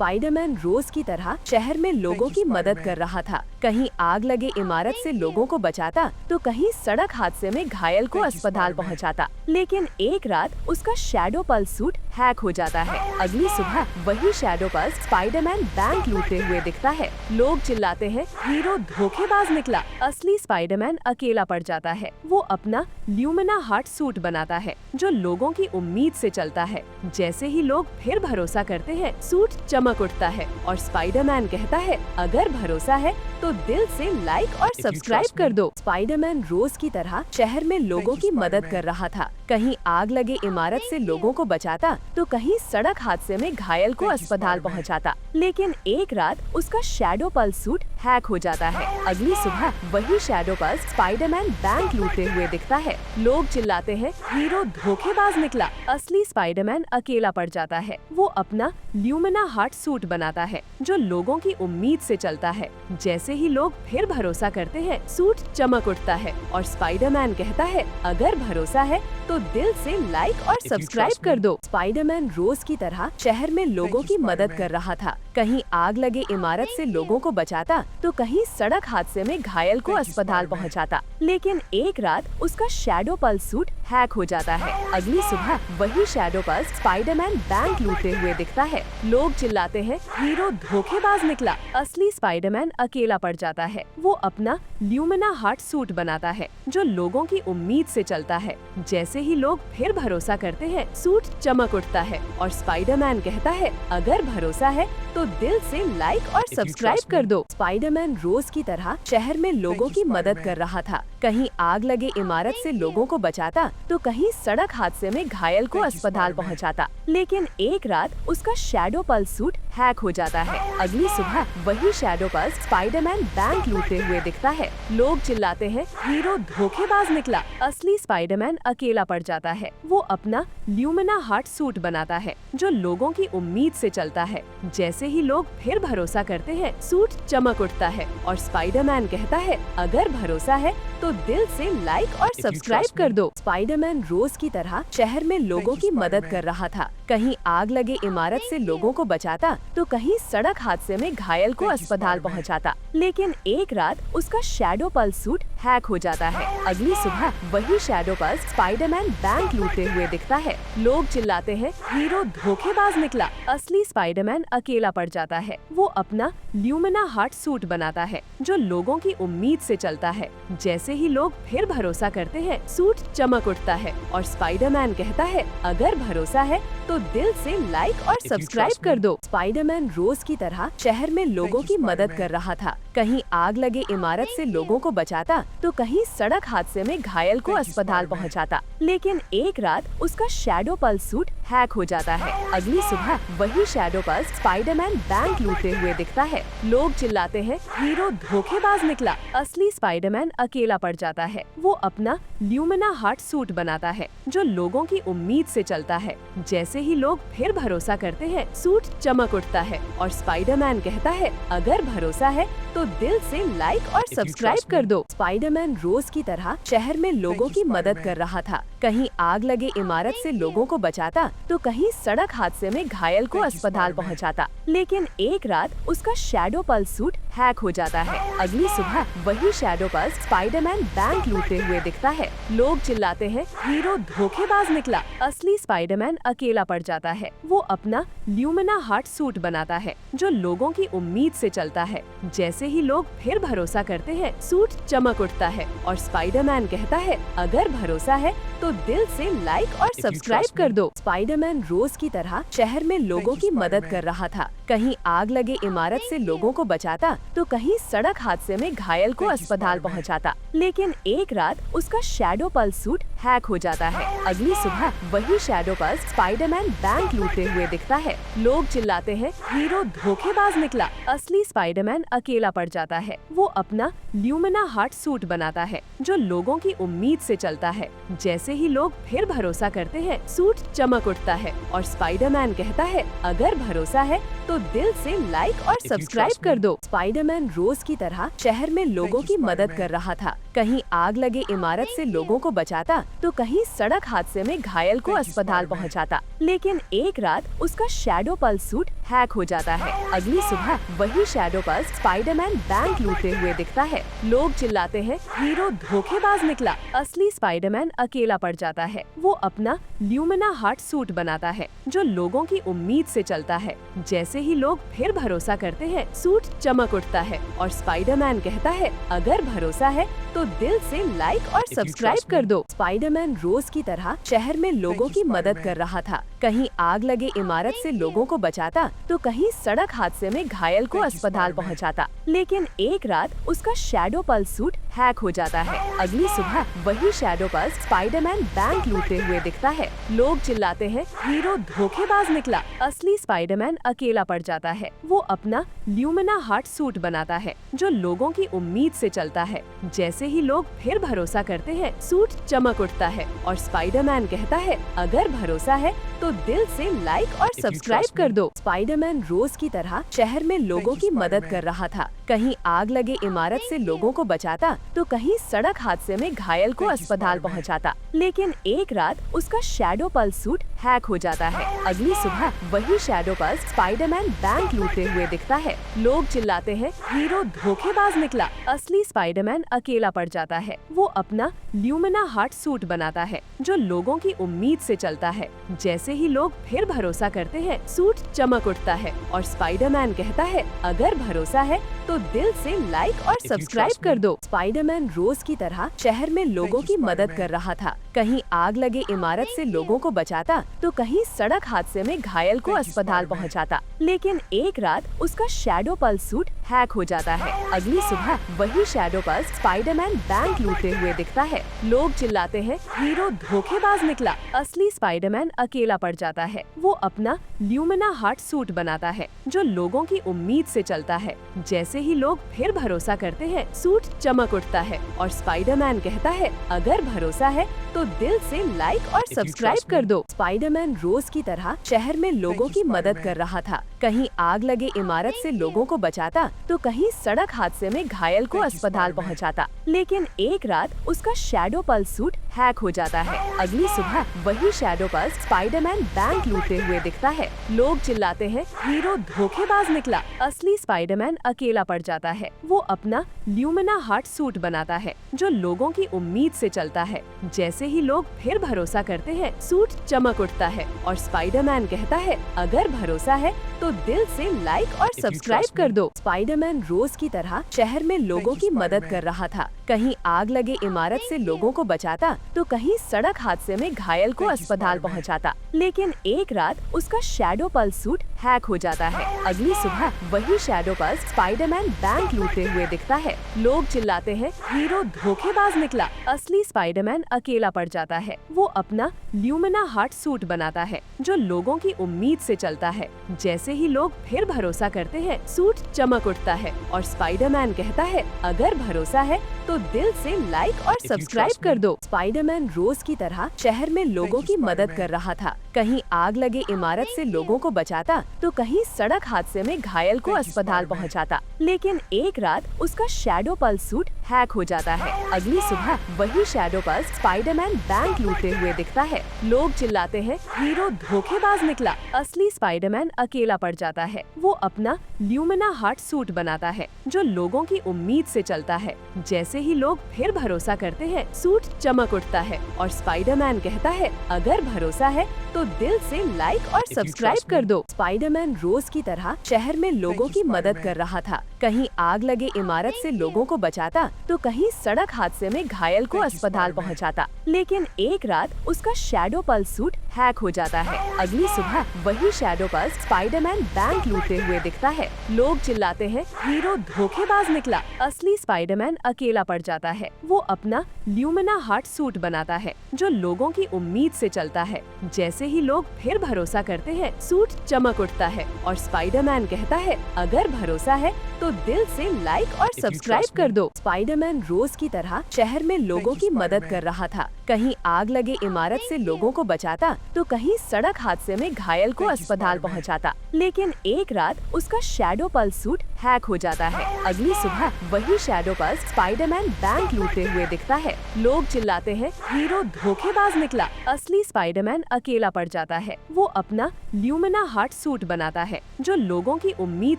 Spiderman रोज की तरह शहर में लोगों की मदद कर रहा था। कहीं आग लगे इमारत से लोगों को बचाता तो कहीं सड़क हादसे में घायल को अस्पताल पहुंचाता। लेकिन एक रात उसका शैडो पल्स सूट हैक हो जाता है। अगली सुबह वही शैडो पल्स स्पाइडरमैन बैंक लूटते हुए दिखता है। लोग चिल्लाते हैं, हीरो धोखेबाज निकला। असली स्पाइडरमैन अकेला पड़ जाता है। वो अपना ल्यूमिना हार्ट सूट बनाता है जो लोगों की उम्मीद से चलता है। जैसे ही लोग फिर भरोसा करते हैं, सूट चमक उठता है और स्पाइडरमैन कहता है, अगर भरोसा है तो दिल से लाइक और सब्सक्राइब कर दो। स्पाइडरमैन रोज की तरह शहर में लोगों की मदद कर रहा था। कहीं आग लगे इमारत से लोगों को बचाता तो कहीं सड़क हादसे में घायल को अस्पताल पहुंचाता। लेकिन एक रात उसका शैडो पल्स सूट हैक हो जाता है। अगली सुबह वही शैडो पल्स स्पाइडरमैन बैंक लूटते हुए दिखता है। लोग चिल्लाते हैं, हीरो धोखेबाज निकला। असली स्पाइडरमैन अकेला पड़ जाता है। वो अपना ल्यूमिना हार्ट सूट बनाता है जो लोगों की उम्मीद से चलता है। जैसे ही लोग फिर भरोसा करते हैं, सूट चमक उठता है और स्पाइडरमैन कहता है, अगर भरोसा है तो दिल से लाइक और सब्सक्राइब कर दो। स्पाइडरमैन रोज की तरह शहर में लोगों की मदद कर रहा था। कहीं आग लगे इमारत से लोगों को बचाता तो कहीं सड़क हादसे में घायल को अस्पताल पहुंचाता। लेकिन एक रात उसका शैडो पल्स सूट हैक हो जाता है। अगली सुबह वही शैडो पल्स स्पाइडरमैन बैंक लूटते हुए दिखता है। लोग चिल्लाते हैं, हीरो धोखेबाज निकला। असली स्पाइडरमैन अकेला पड़ जाता है। वो अपना ल्यूमिना हार्ट सूट बनाता है जो लोगों की उम्मीद से चलता है। जैसे ही लोग फिर भरोसा करते हैं, सूट चमक उठता है और स्पाइडरमैन कहता है, अगर भरोसा है तो दिल से लाइक और सब्सक्राइब कर दो। स्पाइडरमैन रोज की तरह शहर में लोगों की मदद कर रहा था। कहीं आग लगे इमारत से लोगों को बचाता तो कहीं सड़क हादसे में घायल को अस्पताल पहुंचाता। लेकिन एक रात उसका शैडो पल्स सूट हैक हो जाता है। अगली सुबह वही शैडो पल्स स्पाइडरमैन बैंक लूटते हुए दिखता है। लोग चिल्लाते हैं, हीरो धोखेबाज निकला। असली स्पाइडरमैन अकेला पड़ जाता है। वो अपना ल्यूमिना हार्ट सूट बनाता है जो लोगों की उम्मीद से चलता है। जैसे ही लोग फिर भरोसा करते हैं, सूट चमक उठता है और स्पाइडरमैन कहता है, अगर भरोसा है तो दिल से लाइक और सब्सक्राइब कर दो। स्पाइडरमैन रोज की तरह शहर में लोगों की मदद कर रहा था। कहीं आग लगे इमारत से लोगों को बचाता तो कहीं सड़क हादसे में घायल को अस्पताल पहुंचाता। लेकिन एक रात उसका शैडो पल्स सूट हैक हो जाता है। अगली सुबह वही शैडो पल्स स्पाइडरमैन बैंक लूटते हुए दिखता है। लोग चिल्लाते हैं, हीरो धोखेबाज निकला। असली स्पाइडरमैन अकेला पड़ जाता है। वो अपना ल्यूमिना हार्ट सूट बनाता है जो लोगों की उम्मीद से चलता है। जैसे ही लोग फिर भरोसा करते हैं, सूट चमक उठता है और स्पाइडरमैन कहता है, अगर भरोसा है तो दिल से लाइक और सब्सक्राइब कर दो। स्पाइडरमैन रोज की तरह शहर में लोगों की मदद कर रहा था। कहीं आग लगे इमारत से लोगों को बचाता तो कहीं सड़क हादसे में घायल को अस्पताल पहुंचाता। लेकिन एक रात उसका शैडो पल्स सूट हैक हो जाता है। अगली सुबह वही शैडो पल्स स्पाइडरमैन बैंक लूटते हुए दिखता है। लोग चिल्लाते हैं, हीरो धोखेबाज निकला। असली स्पाइडरमैन अकेला पड़ जाता है। वो अपना ल्यूमिना हार्ट सूट बनाता है जो लोगों की उम्मीद से चलता है। जैसे ही लोग फिर भरोसा करते हैं, सूट चमक उठता है और स्पाइडरमैन कहता है, अगर भरोसा है तो दिल से लाइक और सब्सक्राइब कर दो। स्पाइडरमैन रोज की तरह शहर में लोगों की मदद कर रहा था। कहीं आग लगे इमारत से लोगों को बचाता तो कहीं सड़क हादसे में घायल को अस्पताल पहुंचाता। लेकिन एक रात उसका शैडो पल्स सूट हैक हो जाता है। अगली सुबह वही शैडो पल्स स्पाइडरमैन बैंक लूटते हुए दिखता है। लोग चिल्लाते हैं, हीरो धोखेबाज निकला। असली स्पाइडरमैन अकेला पड़ जाता है। वो अपना ल्यूमिना हार्ट सूट बनाता है जो लोगों की उम्मीद से चलता है। जैसे ही लोग फिर भरोसा करते हैं, सूट चमक उठता है और स्पाइडरमैन कहता है, अगर भरोसा है तो दिल से लाइक और सब्सक्राइब कर दो। स्पाइडरमैन रोज की तरह शहर में लोगों की मदद कर रहा था। कहीं आग लगे इमारत से लोगों को बचाता तो कहीं सड़क हादसे में घायल को अस्पताल पहुंचाता। लेकिन एक रात उसका शैडो पल्स सूट हैक हो जाता है। अगली सुबह वही शैडो पल्स स्पाइडरमैन बैंक लूटते हुए दिखता है। लोग चिल्लाते हैं, हीरो धोखेबाज निकला। असली स्पाइडरमैन अकेला पड़ जाता है। वो अपना ल्यूमिना हार्ट सूट बनाता है जो लोगों की उम्मीद से चलता है। जैसे ही लोग फिर भरोसा करते हैं, सूट चमक उठता है और स्पाइडरमैन कहता है, अगर भरोसा है तो दिल से लाइक और सब्सक्राइब कर दो। स्पाइडरमैन रोज की तरह शहर में लोगों की मदद कर रहा था। कहीं आग लगे इमारत से लोगों को बचाता तो कहीं सड़क हादसे में घायल को अस्पताल पहुंचाता। लेकिन एक रात उसका शैडो पल्स सूट हैक हो जाता है। अगली सुबह वही शैडो पल्स स्पाइडरमैन बैंक लूटते हुए दिखता है। लोग चिल्लाते हैं, हीरो धोखेबाज निकला। असली स्पाइडरमैन अकेला पड़ जाता है। वो अपना ल्यूमिना हार्ट सूट बनाता है जो लोगों की उम्मीद से चलता है। जैसे ही लोग फिर भरोसा करते हैं, सूट चमक उठता है और स्पाइडरमैन कहता है, अगर भरोसा है तो दिल से लाइक और सब्सक्राइब कर दो। स्पाइडरमैन रोज की तरह शहर में लोगों की मदद कर रहा था। कहीं आग लगे इमारत से लोगों को बचाता, तो कहीं सड़क हादसे में घायल को अस्पताल पहुंचाता। लेकिन एक रात उसका शैडो पल्स सूट हैक हो जाता है। अगली सुबह वही शैडो पल्स स्पाइडरमैन बैंक लूटते हुए दिखता है। लोग चिल्लाते हैं, हीरो धोखेबाज निकला। असली स्पाइडरमैन अकेला पड़ जाता है। वो अपना ल्यूमिना हार्ट सूट बनाता है जो लोगों की उम्मीद से चलता है। जैसे ही लोग फिर भरोसा करते हैं, सूट चमक उठता है और स्पाइडरमैन कहता है, अगर भरोसा है तो दिल से लाइक और सब्सक्राइब कर दो। स्पाइडरमैन रोज की तरह शहर में लोगों की मदद कर रहा था। कहीं आग लगे इमारत से लोगों को बचाता, तो कहीं सड़क हादसे में घायल को अस्पताल पहुंचाता। लेकिन एक रात उसका शैडो पल्स सूट हैक हो जाता है। अगली सुबह वही शैडो पल्स स्पाइडरमैन बैंक लूटते हुए दिखता है। लोग चिल्लाते हैं, हीरो धोखेबाज निकला। असली स्पाइडरमैन अकेला पड़ जाता है। वो अपना ल्यूमिना हार्ट सूट बनाता है जो लोगों की उम्मीद से चलता है। जैसे ही लोग फिर भरोसा करते हैं, सूट चमक उठता है और स्पाइडरमैन कहता है, अगर भरोसा है तो दिल से लाइक और सब्सक्राइब कर दो। स्पाइडरमैन रोज की तरह शहर में लोगों की मदद कर रहा था। कहीं आग लगे इमारत से लोगों को बचाता, तो कहीं सड़क हादसे में घायल को अस्पताल पहुंचाता। लेकिन एक रात उसका शैडो पल्स सूट हैक हो जाता है। अगली सुबह वही शैडो पल्स स्पाइडरमैन बैंक लूटते हुए दिखता है। लोग चिल्लाते हैं, हीरो धोखेबाज निकला। असली स्पाइडरमैन अकेला पड़ जाता है। वो अपना ल्यूमिना हार्ट सूट बनाता है जो लोगों की उम्मीद से चलता है। जैसे ही लोग फिर भरोसा करते हैं, सूट चमक उठता है और स्पाइडरमैन कहता है, अगर भरोसा है तो दिल से लाइक और सब्सक्राइब कर दो। स्पाइडरमैन रोज की तरह शहर में लोगों की मदद कर रहा था। कहीं आग लगे इमारत से लोगों को बचाता, तो कहीं सड़क हादसे में घायल को अस्पताल पहुंचाता। लेकिन एक रात उसका शैडो पल्स सूट हैक हो जाता है। अगली सुबह वही शैडो पल्स स्पाइडरमैन बैंक लूटते हुए दिखता है। लोग चिल्लाते हैं, हीरो धोखेबाज निकला। असली स्पाइडरमैन अकेला पड़ जाता है। वो अपना ल्यूमिना हार्ट सूट बनाता है जो लोगों की उम्मीद से चलता है। जैसे ही लोग फिर भरोसा करते हैं, सूट चमक उठता है और स्पाइडरमैन कहता है, अगर भरोसा है तो दिल से लाइक और सब्सक्राइब कर दो। स्पाइडरमैन रोज की तरह शहर में लोगों की मदद कर रहा था। कहीं आग लगे इमारत से लोगों को बचाता, तो कहीं सड़क हादसे में घायल को अस्पताल पहुंचाता। लेकिन एक रात उसका शैडो पल्स सूट हैक हो जाता है। अगली सुबह वही शैडो पल्स स्पाइडरमैन बैंक लूटते हुए दिखता है। लोग चिल्लाते हैं, हीरो धोखेबाज निकला। असली स्पाइडरमैन अकेला पड़ जाता है। वो अपना ल्यूमिना हार्ट सूट बनाता है जो लोगों की उम्मीद से चलता है। जैसे ही लोग फिर भरोसा करते हैं, सूट चमक उठता है और स्पाइडरमैन कहता है, अगर भरोसा है तो दिल से लाइक और सब्सक्राइब कर दो। स्पाइडरमैन रोज की तरह शहर में लोगों की मदद कर रहा था। कहीं आग लगे इमारत से लोगों को बचाता, तो कहीं सड़क हादसे में घायल को अस्पताल पहुंचाता। लेकिन एक रात उसका शैडो पल्स सूट हैक हो जाता है। अगली सुबह वही शैडो पल्स स्पाइडरमैन बैंक लूटते हुए दिखता है। लोग चिल्लाते हैं, हीरो धोखेबाज निकला। असली स्पाइडरमैन अकेला पड़ जाता है। वो अपना ल्यूमिना हार्ट सूट बनाता है जो लोगों की उम्मीद से चलता है। जैसे ही लोग फिर भरोसा करते हैं, सूट चमक उठता है और स्पाइडरमैन कहता है, अगर भरोसा है तो दिल से लाइक और सब्सक्राइब कर दो। स्पाइडरमैन रोज की तरह शहर में लोगों की मदद कर रहा था। कहीं आग लगे इमारत से लोगों को बचाता, तो कहीं सड़क हादसे में घायल को अस्पताल पहुंचाता। लेकिन एक रात उसका शैडो पल्स सूट हैक हो जाता है। अगली सुबह वही शैडो पल्स स्पाइडरमैन बैंक लूटते हुए दिखता है। लोग चिल्लाते हैं, हीरो धोखेबाज निकला। असली स्पाइडरमैन अकेला पड़ जाता है। वो अपना ल्यूमिना हार्ट सूट बनाता है जो लोगों की उम्मीद से चलता है। जैसे ही लोग फिर भरोसा करते हैं, सूट चमक उठता है और स्पाइडरमैन कहता है, अगर भरोसा है तो दिल से लाइक और सब्सक्राइब कर दो। स्पाइडरमैन रोज की तरह शहर में लोगों की मदद कर रहा था। कहीं आग लगे इमारत से लोगों को बचाता तो कहीं सड़क हादसे में घायल को अस्पताल पहुंचाता। लेकिन एक रात उसका शैडो पल्स सूट हैक हो जाता है। अगली सुबह वही शैडो पल्स स्पाइडरमैन बैंक लूटते हुए दिखता है। लोग चिल्लाते हैं, हीरो धोखेबाज निकला। असली स्पाइडरमैन अकेला पड़ जाता है। वो अपना ल्यूमिना हार्ट सूट बनाता है जो लोगों की उम्मीद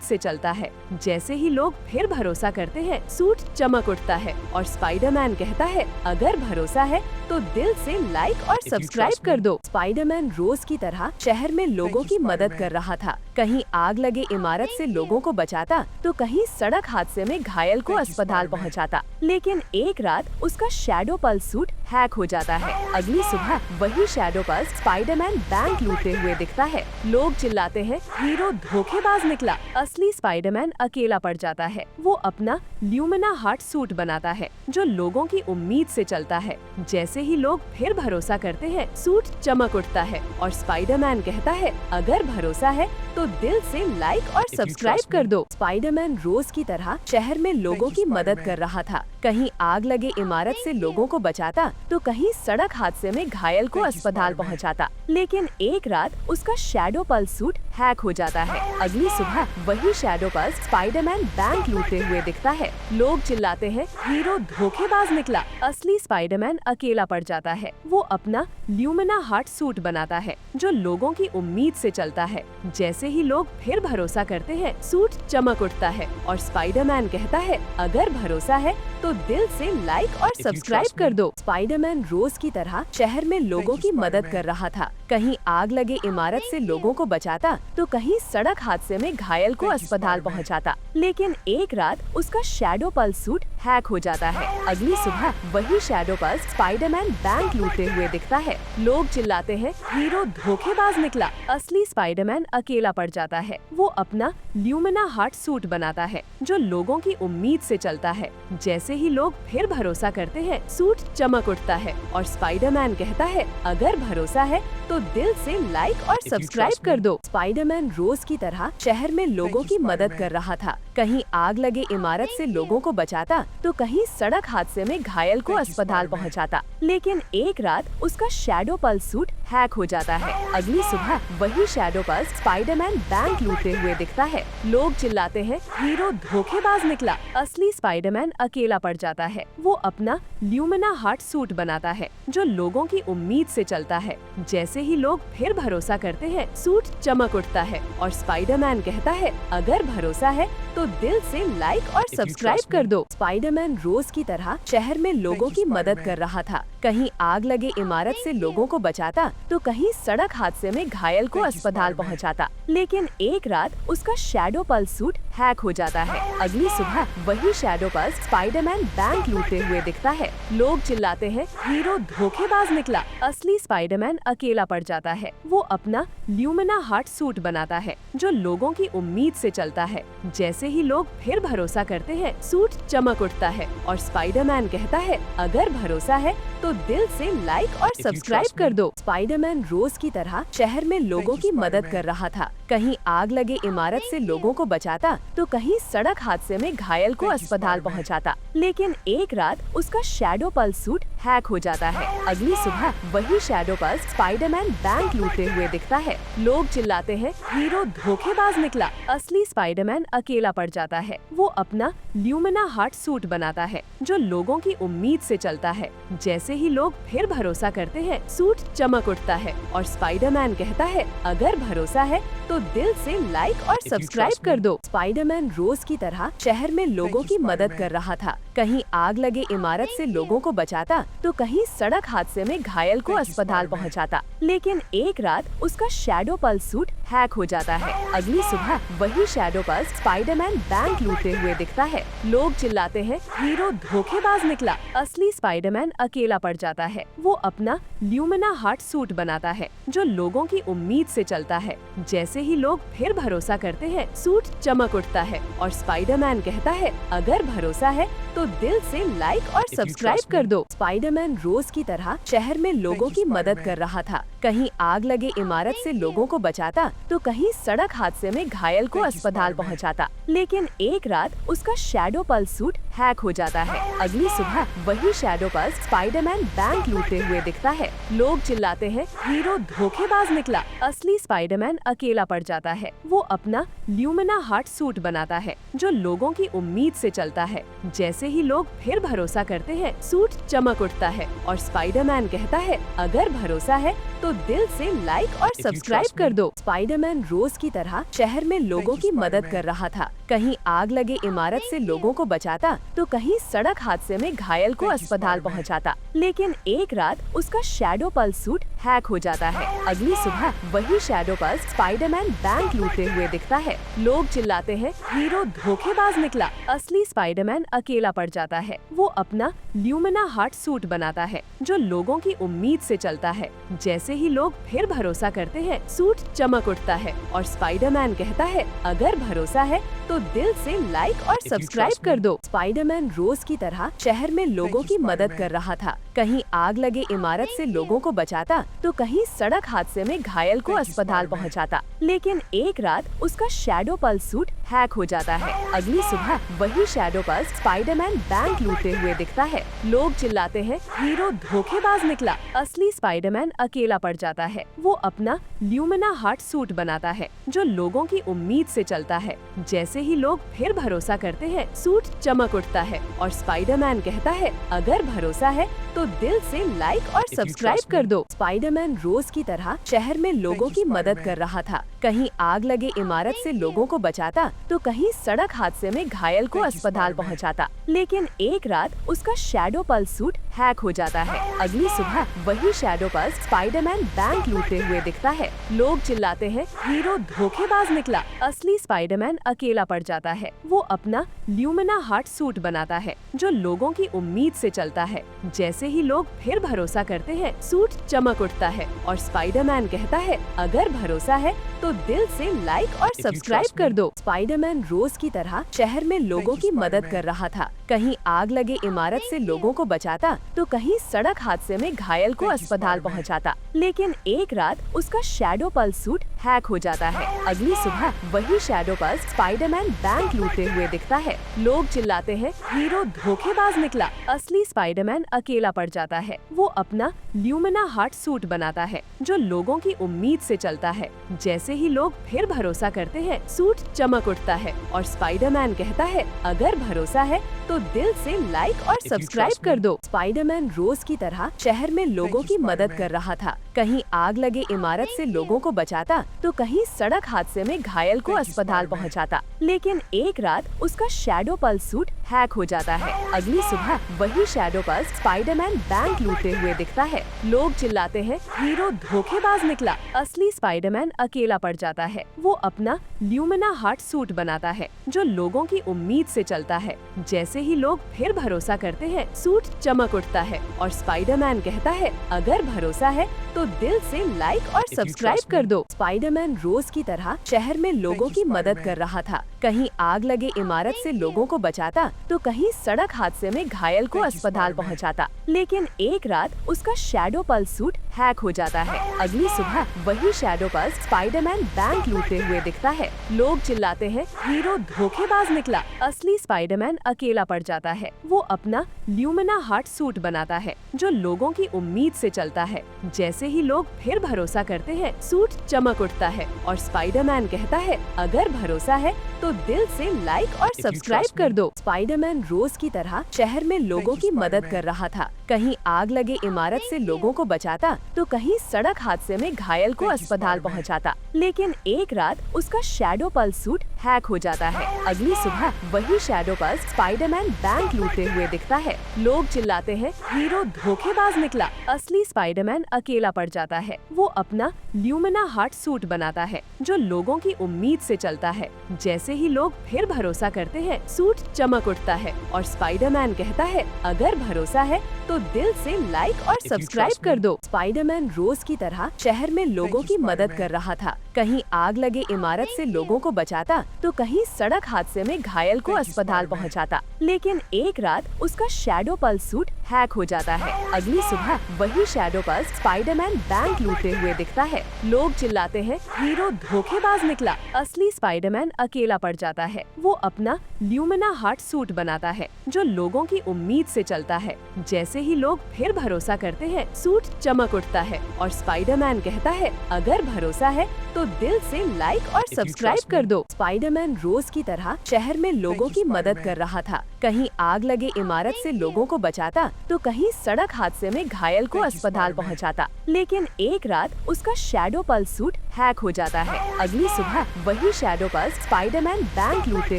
से चलता है। जैसे ही लोग फिर भरोसा करते हैं, सूट चमक उठता है और स्पाइडरमैन कहता है, अगर भरोसा है तो दिल से लाइक और सब्सक्राइब कर दो। स्पाइडरमैन रोज की तरह शहर में लोगों की मदद कर रहा था। कहीं आग लगे इमारत से लोगों को बचाता तो कहीं सड़क हादसे में घायल को अस्पताल पहुंचाता। लेकिन एक रात उसका शैडो पल्स सूट हैक हो जाता है। अगली सुबह वही शैडो पल्स स्पाइडरमैन बैंक लूटते हुए दिखता है। लोग चिल्लाते हैं, हीरो धोखेबाज निकला। असली स्पाइडरमैन अकेला पड़ जाता है। वो अपना ल्यूमिना हार्ट सूट बनाता है जो लोगों की उम्मीद से चलता है। जैसे ही लोग फिर भरोसा करते हैं, सूट चमक उठता है और स्पाइडरमैन कहता है, अगर भरोसा है तो दिल से लाइक और सब्सक्राइब कर दो। स्पाइडरमैन रोज की तरह शहर में लोगों की मदद कर रहा था। कहीं आग लगे इमारत से लोगों को बचाता तो कहीं सड़क हादसे में घायल को अस्पताल पहुंचाता। लेकिन एक रात उसका शैडो पल्स सूट हैक हो जाता है। अगली सुबह वही शैडो पल्स स्पाइडरमैन बैंक लूटते हुए दिखता है। लोग चिल्लाते हैं, हीरो धोखेबाज निकला। असली स्पाइडरमैन अकेला पड़ जाता है। वो अपना ल्यूमिना हार्ट सूट बनाता है जो लोगों की उम्मीद से चलता है। जैसे ही लोग फिर भरोसा करते हैं, सूट चमक उठता है और स्पाइडरमैन कहता है, अगर भरोसा है तो दिल से लाइक और सब्सक्राइब कर दो। स्पाइडरमैन रोज की तरह शहर में लोगों की मदद कर रहा था। कहीं आग लगे इमारत से लोगों को बचाता तो कहीं सड़क हादसे में घायल को अस्पताल पहुंचाता। लेकिन एक रात उसका शैडो पल्स सूट हैक हो जाता है। अगली सुबह वही शैडो पल्स स्पाइडरमैन बैंक लूटते हुए दिखता है। लोग चिल्लाते हैं, हीरो धोखेबाज निकला। असली स्पाइडरमैन अकेला पड़ जाता है। वो अपना ल्यूमिना हार्ट सूट बनाता है जो लोगों की उम्मीद से चलता है। जैसे ही लोग फिर भरोसा करते हैं, सूट चमक उठता है और स्पाइडरमैन कहता है, अगर भरोसा है तो दिल से लाइक और सब्सक्राइब कर दो। स्पाइडरमैन रोज की तरह शहर में लोगों की मदद कर रहा था। कहीं आग लगे इमारत से लोगों को बचाता तो कहीं सड़क हादसे में घायल को अस्पताल पहुंचाता। लेकिन एक रात उसका शैडो पल्स सूट हैक हो जाता है। अगली सुबह वही शैडो पल्स स्पाइडरमैन बैंक लूटते हुए दिखता है। लोग चिल्लाते हैं, हीरो धोखेबाज निकला। असली स्पाइडरमैन अकेला पड़ जाता है। वो अपना ल्यूमिना हार्ट सूट बनाता है जो लोगों की उम्मीद से चलता है। जैसे ही लोग फिर भरोसा करते हैं, सूट चमक उठता है और स्पाइडरमैन कहता है, अगर भरोसा है तो दिल से लाइक और सब्सक्राइब कर दो। स्पाइडरमैन रोज की तरह शहर में लोगों की मदद कर रहा था। कहीं आग लगे इमारत से लोगों को बचाता तो कहीं सड़क हादसे में घायल को अस्पताल पहुंचाता। लेकिन एक रात उसका शैडो पल्स सूट हैक हो जाता है। अगली सुबह वही शैडो पल्स स्पाइडरमैन बैंक लूटते हुए दिखता है। लोग चिल्लाते हैं, हीरो धोखेबाज निकला। असली स्पाइडरमैन अकेला पड़ जाता है। वो अपना ल्यूमिना हार्ट सूट बनाता है जो लोगों की उम्मीद से चलता है। जैसे ही लोग फिर भरोसा करते हैं, सूट चमक उठता है और स्पाइडरमैन कहता है, अगर भरोसा है तो दिल से लाइक और सब्सक्राइब कर दो। स्पाइडरमैन रोज की तरह शहर में लोगों की मदद कर रहा था। कहीं आग लगे इमारत से लोगों को बचाता तो कहीं सड़क हादसे में घायल को अस्पताल पहुंचाता। लेकिन एक रात उसका शैडो पल्स सूट हैक हो जाता है। अगली सुबह वही शैडो पल्स स्पाइडरमैन बैंक लूटते हुए दिखता है। लोग चिल्लाते हैं, हीरो धोखेबाज निकला। असली स्पाइडरमैन अकेला पड़ जाता है। वो अपना ल्यूमिना हार्ट सूट बनाता है जो लोगों की उम्मीद से चलता है। जैसे ही लोग फिर भरोसा करते हैं, सूट चमक उठता है और स्पाइडरमैन कहता है, अगर भरोसा है तो दिल से लाइक और सब्सक्राइब कर दो। स्पाइडरमैन रोज की तरह शहर में लोगों की मदद कर रहा था। कहीं आग लगे इमारत से लोगों को बचाता तो कहीं सड़क हादसे में घायल को अस्पताल पहुंचाता। लेकिन एक रात उसका शैडो पल्स सूट हैक हो जाता है। अगली सुबह वही शैडो पल्स स्पाइडरमैन बैंक लूटते हुए दिखता है। लोग चिल्लाते हैं, हीरो धोखेबाज निकला। असली स्पाइडरमैन अकेला पड़ जाता है। वो अपना ल्यूमिना हार्ट सूट बनाता है जो लोगों की उम्मीद से चलता है। जैसे ही लोग फिर भरोसा करते हैं, सूट चमक उठता है और स्पाइडरमैन कहता है, अगर भरोसा है तो दिल से लाइक और सब्सक्राइब कर दो। स्पाइडरमैन रोज की तरह शहर में लोगों की मदद कर रहा था। कहीं आग लगे इमारत से लोगों को बचाता तो कहीं सड़क हादसे में घायल को अस्पताल पहुंचाता। लेकिन एक रात उसका शैडो पल्स सूट हैक हो जाता है। अगली सुबह वही शैडो पल्स स्पाइडरमैन बैंक लूटते हुए दिखता है। लोग चिल्लाते हैं, हीरो धोखेबाज निकला। असली स्पाइडरमैन अकेला पड़ जाता है। वो अपना ल्यूमिना हार्ट सूट बनाता है जो लोगों की उम्मीद से चलता है। जैसे ही लोग फिर भरोसा करते हैं, सूट चमक उठता है और स्पाइडरमैन कहता है, अगर भरोसा है तो दिल से लाइक और सब्सक्राइब कर दो। स्पाइडरमैन रोज की तरह शहर में लोगों की मदद कर रहा था। कहीं आग लगे इमारत से लोगों को बचाता तो कहीं सड़क हादसे में घायल को अस्पताल पहुंचाता। लेकिन एक रात उसका शैडो पल्स सूट हैक हो जाता है। अगली सुबह वही शैडो पल्स स्पाइडरमैन बैंक लूटते हुए दिखता है। लोग चिल्लाते हैं, हीरो धोखेबाज निकला। असली स्पाइडरमैन अकेला पड़ जाता है। वो अपना ल्यूमिना हार्ट सूट बनाता है जो लोगों की उम्मीद से चलता है। जैसे ही लोग फिर भरोसा करते हैं, सूट चमक उठता है और स्पाइडरमैन कहता है, अगर भरोसा है तो दिल से लाइक और सब्सक्राइब कर दो। स्पाइडरमैन रोज की तरह शहर में लोगों की मदद कर रहा था। कहीं आग लगे इमारत से लोगों को बचाता तो कहीं सड़क हादसे में घायल को अस्पताल पहुंचाता। लेकिन एक रात उसका शैडो पल्स सूट हैक हो जाता है। अगली सुबह वही शैडो पल्स स्पाइडरमैन बैंक लूटते हुए दिखता है। लोग चिल्लाते हैं, हीरो धोखेबाज निकला। असली स्पाइडरमैन अकेला पड़ जाता है। वो अपना ल्यूमिना हार्ट सूट बनाता है जो लोगों की उम्मीद से चलता है। जैसे ही लोग फिर भरोसा करते हैं, सूट चमक उठता है और स्पाइडरमैन कहता है, अगर भरोसा है तो दिल से लाइक और सब्सक्राइब कर दो। स्पाइडरमैन रोज की तरह शहर में लोगों की मदद कर रहा था। कहीं आग लगे इमारत से लोगों को बचाता तो कहीं सड़क हादसे में घायल को अस्पताल पहुंचाता। लेकिन एक रात उसका शैडो पल्स सूट हैक हो जाता है। अगली सुबह वही शैडो पल्स स्पाइडरमैन बैंक लूटते हुए दिखता है। लोग चिल्लाते हैं, हीरो धोखेबाज निकला। असली स्पाइडरमैन अकेला पड़ जाता है। वो अपना ल्यूमिना हार्ट सूट बनाता है जो लोगों की उम्मीद से चलता है। जैसे ही लोग फिर भरोसा करते हैं, सूट चमक उठता है और स्पाइडरमैन कहता है, अगर भरोसा है तो दिल से लाइक और सब्सक्राइब कर दो। स्पाइडरमैन रोज की तरह शहर में लोगों की मदद कर रहा था। कहीं आग लगे इमारत से लोगों को बचाता तो कहीं सड़क हादसे में घायल को अस्पताल पहुंचाता। लेकिन एक रात उसका शैडो पल्स सूट हैक हो जाता है। अगली सुबह वही शैडो पल्स स्पाइडरमैन बैंक लूटते हुए दिखता है। लोग चिल्लाते हैं, हीरो धोखेबाज निकला। असली स्पाइडरमैन अकेला पड़ जाता है। वो अपना ल्यूमिना हार्ट सूट बनाता है जो लोगों की उम्मीद से चलता है। जैसे ही लोग फिर भरोसा करते हैं, सूट चमक उठता है और स्पाइडरमैन कहता है, अगर भरोसा है तो दिल से लाइक और सब्सक्राइब कर दो। स्पाइडरमैन रोज की तरह शहर में लोगों की मदद कर रहा था। कहीं आग लगे इमारत से लोगों को बचाता तो कहीं सड़क हादसे में घायल को अस्पताल पहुंचाता। लेकिन एक रात उसका शैडो पल्स सूट हैक हो जाता है। अगली सुबह वही शैडो पल्स स्पाइडरमैन बैंक लूटते हुए दिखता है। लोग चिल्लाते हैं, हीरो धोखेबाज निकला। असली स्पाइडरमैन अकेला पड़ जाता है। वो अपना ल्यूमिना हार्ट सूट बनाता है जो लोगों की उम्मीद से चलता है। जैसे ही लोग फिर भरोसा करते हैं, सूट चमक उठता है और स्पाइडरमैन कहता है, अगर भरोसा है तो दिल से लाइक और सब्सक्राइब कर दो। स्पाइडरमैन रोज की तरह शहर में लोगों की मदद कर रहा था। कहीं आग लगे इमारत से लोगों को बचाता तो कहीं सड़क हादसे में घायल को अस्पताल पहुंचाता। लेकिन एक रात उसका शैडो पल्स सूट हैक हो जाता है। अगली सुबह वही शैडो पल्स स्पाइडरमैन बैंक लूटते हुए दिखता है। लोग चिल्लाते हैं, हीरो धोखेबाज निकला। असली स्पाइडरमैन अकेला पड़ जाता है। वो अपना ल्यूमिना हार्ट सूट बनाता है जो लोगों की उम्मीद से चलता है। जैसे ही लोग फिर भरोसा करते हैं, सूट चमक उठता है और स्पाइडरमैन कहता है, अगर भरोसा है तो दिल से लाइक और सब्सक्राइब कर दो। स्पाइडरमैन रोज की तरह शहर में लोगों की मदद कर रहा था। कहीं आग लगे इमारत से लोगों को बचाता तो कहीं सड़क हादसे में घायल को अस्पताल पहुंचाता। लेकिन एक रात उसका शैडो पल्स सूट हैक हो जाता है। अगली सुबह वही शैडो पल्स स्पाइडरमैन बैंक लूटते हुए दिखता है। लोग चिल्लाते हैं, हीरो धोखेबाज निकला। असली स्पाइडरमैन अकेला पड़ जाता है। वो अपना ल्यूमिना हार्ट सूट बनाता है जो लोगों की उम्मीद से चलता है। जैसे ही लोग फिर भरोसा करते हैं, सूट चमक उठता है और स्पाइडरमैन कहता है, अगर भरोसा है तो दिल से लाइक और सब्सक्राइब कर दो। स्पाइडरमैन रोज की तरह शहर में लोगों की मदद कर रहा था। कहीं आग लगे इमारत से लोगों को बचाता तो कहीं सड़क हादसे में घायल को अस्पताल पहुंचाता। लेकिन एक रात उसका शैडो पल्स सूट हैक हो जाता है। अगली सुबह वही शैडो पल्स स्पाइडरमैन बैंक लूटते हुए दिखता है। लोग चिल्लाते हैं, हीरो धोखेबाज निकला। असली स्पाइडरमैन अकेला पड़ जाता है। वो अपना ल्यूमिना हार्ट सूट बनाता है जो लोगों की उम्मीद से चलता है। जैसे ही लोग फिर भरोसा करते हैं, सूट चमक उठता है और स्पाइडरमैन कहता है, अगर भरोसा है तो दिल से लाइक और सब्सक्राइब कर दो। स्पाइडरमैन रोज की तरह शहर में लोगों की मदद कर रहा था। कहीं आग लगे इमारत से लोगों को बचाता तो कहीं सड़क हादसे में घायल को अस्पताल पहुंचाता। लेकिन एक रात उसका शैडो पल्स सूट हैक हो जाता है। अगली सुबह वही शैडो पल्स स्पाइडरमैन बैंक लूटते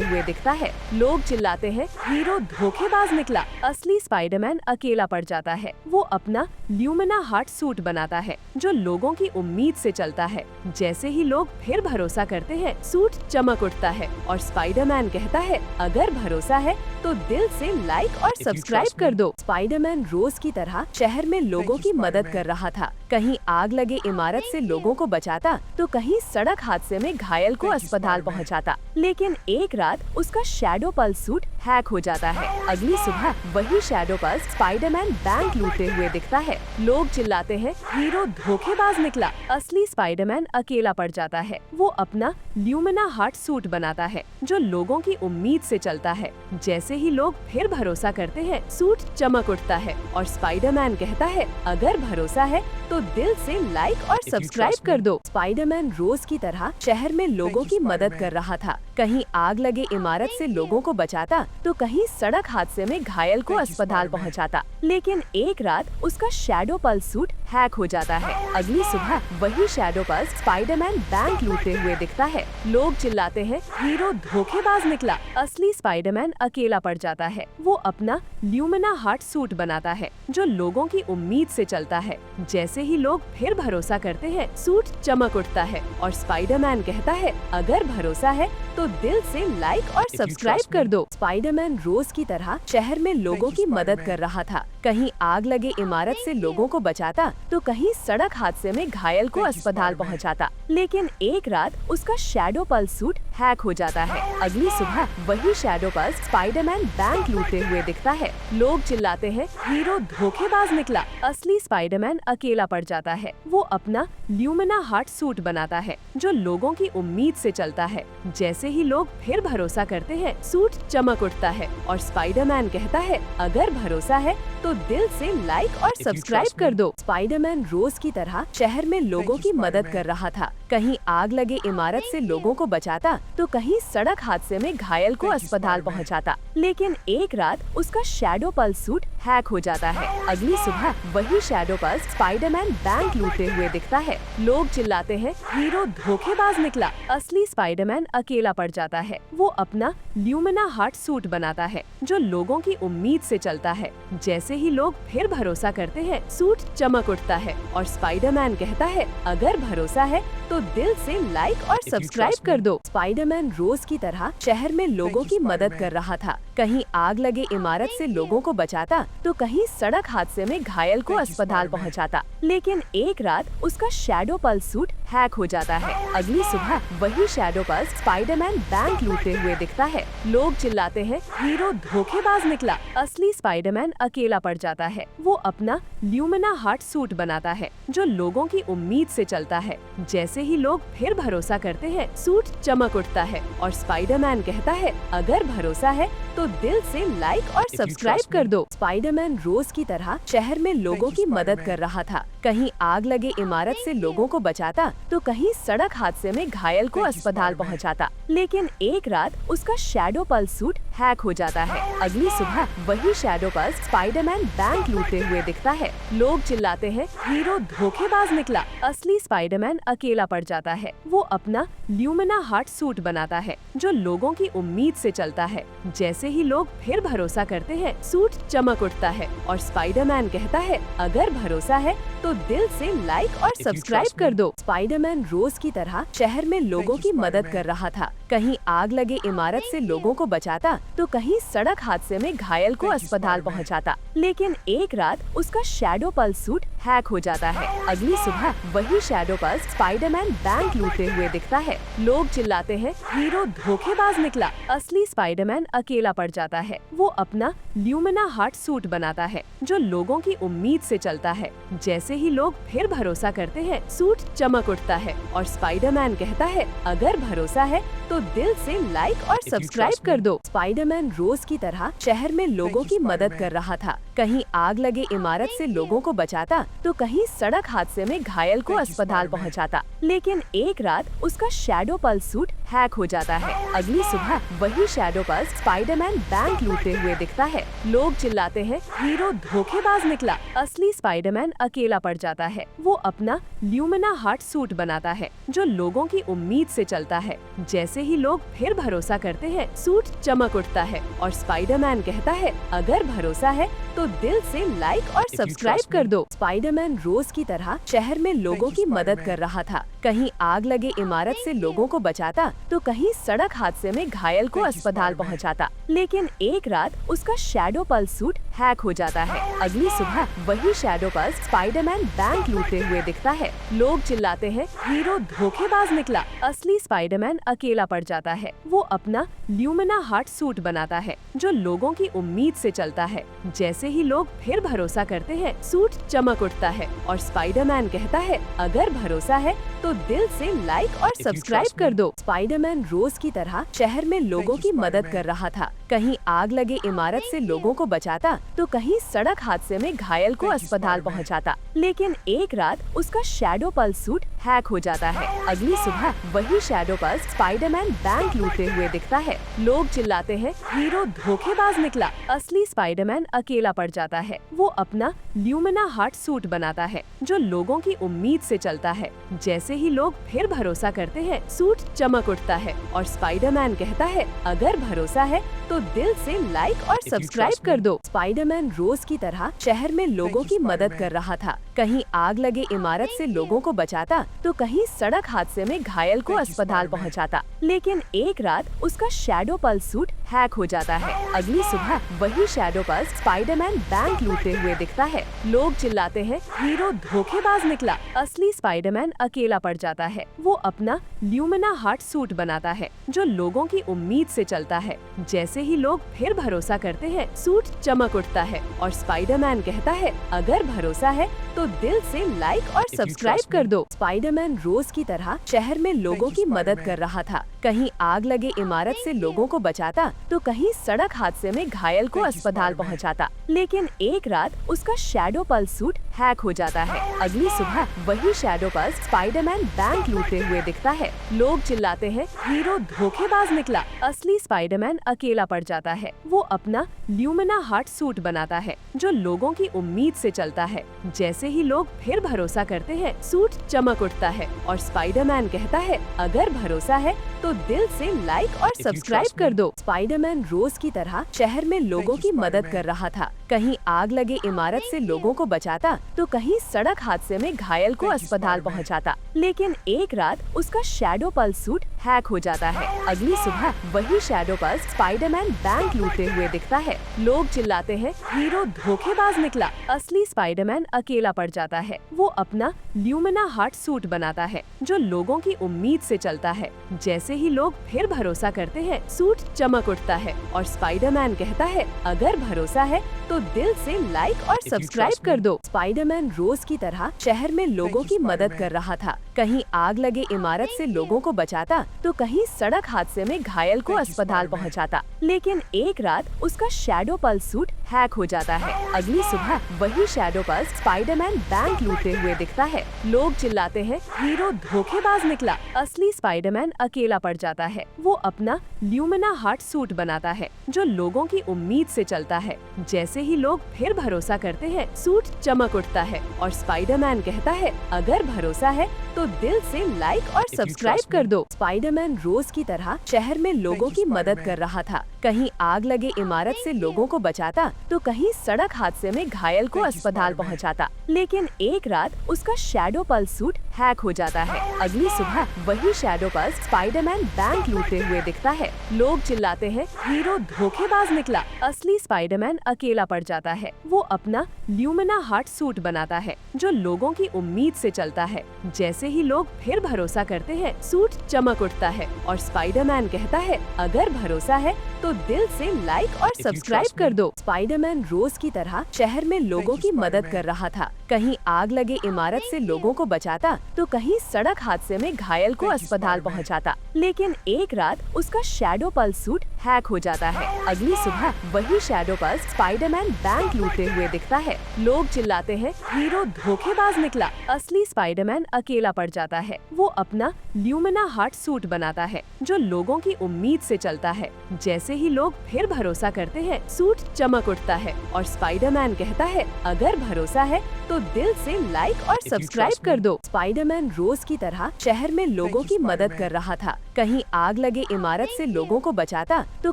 हुए दिखता है। लोग चिल्लाते हैं, हीरो धोखेबाज निकला। असली स्पाइडरमैन अकेला पड़ जाता है। वो अपना ल्यूमिना हार्ट सूट बनाता है जो लोगों की उम्मीद से चलता है। जैसे ही लोग फिर भरोसा करते हैं, सूट चमक उठता है और स्पाइडरमैन कहता है, अगर भरोसा है तो दिल से लाइक और सब्सक्राइब कर दो। स्पाइडरमैन रोज की तरह शहर में लोगों की मदद कर रहा था। कहीं आग लगे इमारत से लोगों को बचाता तो कहीं सड़क हादसे में घायल को अस्पताल पहुंचाता। लेकिन एक रात उसका शैडो पल्स सूट हैक हो जाता है। अगली सुबह वही शैडो पल्स स्पाइडरमैन बैंक लूटते हुए दिखता है। लोग चिल्लाते हैं, हीरो धोखेबाज निकला। असली स्पाइडरमैन अकेला पड़ जाता है। वो अपना ल्यूमिना हार्ट सूट बनाता है जो लोगों की उम्मीद से चलता है। जैसे ही लोग फिर भरोसा करते हैं, सूट चमक उठता है और स्पाइडरमैन कहता है, अगर भरोसा है तो दिल से लाइक और सब्सक्राइब कर दो। स्पाइडरमैन रोज की तरह शहर में लोगों की मदद कर रहा था। कहीं आग लगे इमारत से लोगों को बचाता तो कहीं सड़क हादसे में घायल को अस्पताल पहुंचाता। लेकिन एक रात उसका शैडो पल्स सूट हैक हो जाता है। अगली सुबह वही शैडो पल्स स्पाइडरमैन बैंक लूटते हुए दिखता है। लोग चिल्लाते हैं, हीरो धोखेबाज निकला। असली स्पाइडरमैन अकेला पड़ जाता है। वो अपना ल्यूमिना हार्ट सूट बनाता है जो लोगों की उम्मीद से चलता है। जैसे ही लोग फिर भरोसा करते हैं, सूट चमक उठता है और स्पाइडरमैन कहता है, अगर भरोसा है तो दिल से लाइक और सब्सक्राइब कर दो। स्पाइडरमैन रोज की तरह शहर में लोगों की मदद कर रहा था। कहीं आग लगे इमारत से लोगों को बचाता तो कहीं सड़क हादसे में घायल को अस्पताल पहुंचाता। लेकिन एक रात उसका शैडो पल्स सूट हैक हो जाता है। अगली सुबह वही शैडो पल्स स्पाइडरमैन बैंक लूटते हुए दिखता है। लोग चिल्लाते हैं, हीरो धोखेबाज निकला। असली स्पाइडरमैन अकेला पड़ जाता है। वो अपना ल्यूमिना हार्ट सूट बनाता है जो लोगों की उम्मीद से चलता है। जैसे ही लोग फिर भरोसा करते हैं, सूट चमक उठता है और स्पाइडरमैन कहता है, अगर भरोसा है तो दिल से लाइक और सब्सक्राइब कर दो। स्पाइडरमैन रोज की तरह शहर में लोगों की मदद कर रहा था। कहीं आग लगे इमारत से लोगों को बचाता तो कहीं सड़क हादसे में घायल को अस्पताल पहुंचाता। लेकिन एक रात उसका शैडो पल्स सूट हैक हो जाता है। अगली सुबह वही शैडो पल्स स्पाइडरमैन बैंक लूटते हुए दिखता है। लोग चिल्लाते हैं, हीरो धोखेबाज निकला। असली स्पाइडरमैन अकेला पड़ जाता है। वो अपना ल्यूमिना हार्ट सूट बनाता है जो लोगों की उम्मीद से चलता है। जैसे ही लोग फिर भरोसा करते हैं, सूट चमक उठता है और स्पाइडरमैन कहता है, अगर भरोसा है तो दिल से लाइक और सब्सक्राइब कर दो। स्पाइडरमैन रोज की तरह शहर में लोगों की मदद कर रहा था। कहीं आग लगे इमारत से लोगों को बचाता तो कहीं सड़क हादसे में घायल को अस्पताल पहुंचाता। लेकिन एक रात उसका शैडो पल्स सूट हैक हो जाता है। अगली सुबह वही शैडो पल्स स्पाइडरमैन बैंक लूटते हुए दिखता है। लोग चिल्लाते हैं, हीरो धोखेबाज निकला। असली स्पाइडरमैन अकेला पड़ जाता है। वो अपना ल्यूमिना हार्ट सूट बनाता है जो लोगों की उम्मीद से चलता है। जैसे ही लोग फिर भरोसा करते हैं, सूट चमक उठता है और स्पाइडरमैन कहता है, अगर भरोसा है तो दिल से लाइक और सब्सक्राइब कर दो। स्पाइडरमैन रोज की तरह शहर में लोगों की मदद कर रहा था। कहीं आग लगे इमारत से लोगों को बचाता तो कहीं सड़क हादसे में घायल को अस्पताल पहुंचाता। लेकिन एक रात उसका शैडो पल्स सूट हैक हो जाता है। अगली सुबह वही शैडो पल्स स्पाइडरमैन बैंक लूटते हुए दिखता है। लोग चिल्लाते हैं, हीरो धोखेबाज निकला। असली स्पाइडरमैन अकेला पड़ जाता है। वो अपना ल्यूमिना हार्ट सूट बनाता है जो लोगों की उम्मीद से चलता है। जैसे ही लोग फिर भरोसा करते हैं, सूट चमक उठता है और स्पाइडरमैन कहता है, अगर भरोसा है तो दिल से लाइक और सब्सक्राइब कर दो। स्पाइडरमैन रोज की तरह शहर में लोगों की मदद कर रहा था। कहीं आग लगे इमारत से लोगों को बचाता तो कहीं सड़क हादसे में घायल को अस्पताल पहुंचाता। लेकिन एक रात उसका शैडो पल्स सूट हैक हो जाता है। अगली सुबह वही शैडो पल्स स्पाइडरमैन बैंक लूटते हुए दिखता है। लोग चिल्लाते हैं, हीरो धोखेबाज निकला। असली स्पाइडरमैन अकेला पड़ जाता है। वो अपना ल्यूमिना हार्ट सूट बनाता है जो लोगों की उम्मीद से चलता है। जैसे ही लोग फिर भरोसा करते हैं, सूट चमक उठता है और स्पाइडरमैन कहता है, अगर भरोसा है तो दिल से लाइक और सब्सक्राइब कर दो। स्पाइडरमैन रोज की तरह शहर में लोगों की मदद कर रहा था। कहीं आग लगे इमारत से लोगों को बचाता तो कहीं सड़क हादसे में घायल को अस्पताल पहुंचाता। लेकिन एक रात उसका शैडो पल्स सूट हैक हो जाता है। अगली सुबह वही शैडो पल्स स्पाइडरमैन बैंक लूटते हुए दिखता है। लोग चिल्लाते हैं, हीरो धोखेबाज निकला। असली स्पाइडरमैन अकेला पड़ जाता है। वो अपना ल्यूमिना हार्ट सूट बनाता है जो लोगों की उम्मीद से चलता है। जैसे ही लोग फिर भरोसा करते हैं, सूट चमक उठता है और स्पाइडरमैन कहता है, अगर भरोसा है तो दिल से लाइक और सब्सक्राइब कर दो। स्पाइडरमैन रोज की तरह शहर में लोगों की मदद कर रहा था। कहीं आग लगे इमारत से लोगों को बचाता तो कहीं सड़क हादसे में घायल को अस्पताल पहुंचाता। लेकिन एक रात उसका शैडो पल्स सूट हैक हो जाता है। अगली सुबह वही शैडो पल्स स्पाइडरमैन बैंक लूटते हुए दिखता है। लोग चिल्लाते हैं, हीरो धोखेबाज निकला। असली स्पाइडरमैन अकेला पड़ जाता है। वो अपना ल्यूमिना हार्ट सूट बनाता है जो लोगों की उम्मीद से चलता है। जैसे ही लोग फिर भरोसा करते हैं, सूट चमक उठता है और स्पाइडरमैन कहता है, अगर भरोसा है तो दिल से लाइक और सब्सक्राइब कर दो। स्पाइडरमैन रोज की तरह शहर में लोगों की मदद कर रहा था। कहीं आग लगे इमारत से लोगों को बचाता तो कहीं सड़क हादसे में घायल को अस्पताल पहुंचाता। लेकिन एक रात उसका शैडो पल्स सूट हैक हो जाता है। अगली सुबह वही शैडो पल्स स्पाइडरमैन बैंक लूटते हुए दिखता है। लोग चिल्लाते हैं, हीरो धोखेबाज निकला। असली स्पाइडरमैन अकेला पड़ जाता है। वो अपना ल्यूमिना हार्ट सूट बनाता है जो लोगों की उम्मीद से चलता है। जैसे ही लोग फिर भरोसा करते हैं, सूट चमक उठता है और स्पाइडरमैन कहता है, अगर भरोसा है तो दिल से लाइक और सब्सक्राइब कर दो। स्पाइडरमैन रोज की तरह शहर में लोगों की मदद कर रहा था। कहीं आग लगे इमारत से लोगों को बचाता तो कहीं सड़क हादसे में घायल को अस्पताल पहुंचाता। लेकिन एक रात उसका शैडो पल्स सूट हैक हो जाता है। अगली सुबह वही शैडो पल्स स्पाइडरमैन बैंक लूटते हुए दिखता है। लोग चिल्लाते हैं, हीरो धोखेबाज निकला। असली स्पाइडरमैन अकेला पड़ जाता है। वो अपना ल्यूमिना हार्ट सूट बनाता है जो लोगों की उम्मीद से चलता है। जैसे ही लोग फिर भरोसा करते हैं, सूट चमक उठता है और स्पाइडरमैन कहता है, अगर भरोसा है तो दिल से लाइक और सब्सक्राइब कर दो। स्पाइडरमैन रोज की तरह शहर में लोगों की मदद कर रहा था। कहीं आग लगे इमारत से लोगों को बचाता तो कहीं सड़क हादसे में घायल को अस्पताल पहुंचाता। लेकिन एक रात उसका शैडो पल्स सूट हैक हो जाता है। अगली सुबह वही शैडो पल्स स्पाइडरमैन बैंक लूटते हुए दिखता है। लोग चिल्लाते हैं, हीरो धोखेबाज निकला। असली स्पाइडरमैन अकेला पड़ जाता है। वो अपना ल्यूमिना हार्ट सूट बनाता है जो लोगों की उम्मीद से चलता है। जैसे ही लोग फिर भरोसा करते हैं, सूट चमक उठता है और स्पाइडरमैन कहता है, अगर भरोसा है तो दिल से लाइक और सब्सक्राइब कर दो। स्पाइडरमैन रोज की तरह शहर में लोगों की मदद कर रहा था। कहीं आग लगे इमारत से लोगों को बचाता तो कहीं सड़क हादसे में घायल को अस्पताल पहुंचाता। लेकिन एक रात उसका शैडो पल्स सूट हैक हो जाता है। अगली सुबह वही शैडो पल्स स्पाइडरमैन बैंक लूटते हुए दिखता है। लोग चिल्लाते हैं, हीरो धोखेबाज निकला। असली स्पाइडरमैन अकेला पड़ जाता है। वो अपना ल्यूमिना हार्ट सूट बनाता है जो लोगों की उम्मीद से चलता है। जैसे ही लोग फिर भरोसा करते हैं, सूट चमक उठता है और स्पाइडरमैन कहता है, अगर भरोसा है तो दिल से लाइक और सब्सक्राइब कर दो। स्पाइडरमैन रोज की तरह शहर में लोगों की मदद कर रहा था। कहीं आग लगे इमारत से लोगों को बचाता तो कहीं सड़क हादसे में घायल को अस्पताल पहुंचाता। लेकिन एक रात उसका शैडो पल्स सूट हैक हो जाता है। अगली सुबह वही शैडो पल्स स्पाइडरमैन बैंक लूटते हुए दिखता है। लोग चिल्लाते हैं, हीरो धोखेबाज निकला। असली स्पाइडरमैन अकेला पड़ जाता है। वो अपना ल्यूमिना हार्ट सूट बनाता है जो लोगों की उम्मीद से चलता है। जैसे ही लोग फिर भरोसा करते हैं, सूट चमक उठता है और स्पाइडरमैन कहता है, अगर भरोसा है तो तो दिल से लाइक और सब्सक्राइब कर दो। स्पाइडरमैन रोज की तरह शहर में लोगों की मदद कर रहा था। कहीं आग लगे इमारत से लोगों को बचाता तो कहीं सड़क हादसे में घायल को अस्पताल पहुंचाता। लेकिन एक रात उसका शैडो पल्स सूट हैक हो जाता है। अगली सुबह वही शैडो पल्स स्पाइडरमैन बैंक लूटते हुए दिखता है। लोग चिल्लाते हैं, हीरो धोखेबाज निकला। असली स्पाइडरमैन अकेला पड़ जाता है। वो अपना ल्यूमिना हार्ट सूट बनाता है जो लोगों की उम्मीद से चलता है। जैसे ही लोग फिर भरोसा करते हैं, सूट चमक उठता है और स्पाइडरमैन कहता है, अगर भरोसा है तो दिल से लाइक और सब्सक्राइब कर दो। स्पाइडरमैन रोज की तरह शहर में लोगों की मदद कर रहा था। कहीं आग लगे इमारत से लोगों को बचाता तो कहीं सड़क हादसे में घायल को अस्पताल पहुंचाता। लेकिन एक रात उसका शैडो पल्स सूट हैक हो जाता है। अगली सुबह वही शैडो पल्स स्पाइडरमैन बैंक लूटते हुए दिखता है। लोग चिल्लाते हैं, हीरो धोखेबाज निकला। असली स्पाइडरमैन अकेला पड़ जाता है। वो अपना ल्यूमिना हार्ट सूट बनाता है जो लोगों की उम्मीद से चलता है। जैसे ही लोग फिर भरोसा करते हैं, सूट चमक उठता है और स्पाइडरमैन कहता है, अगर भरोसा है तो दिल से लाइक और सब्सक्राइब कर दो। स्पाइडरमैन रोज की तरह शहर में लोगों की मदद कर रहा था। कहीं आग लगे इमारत से लोगों को बचाता तो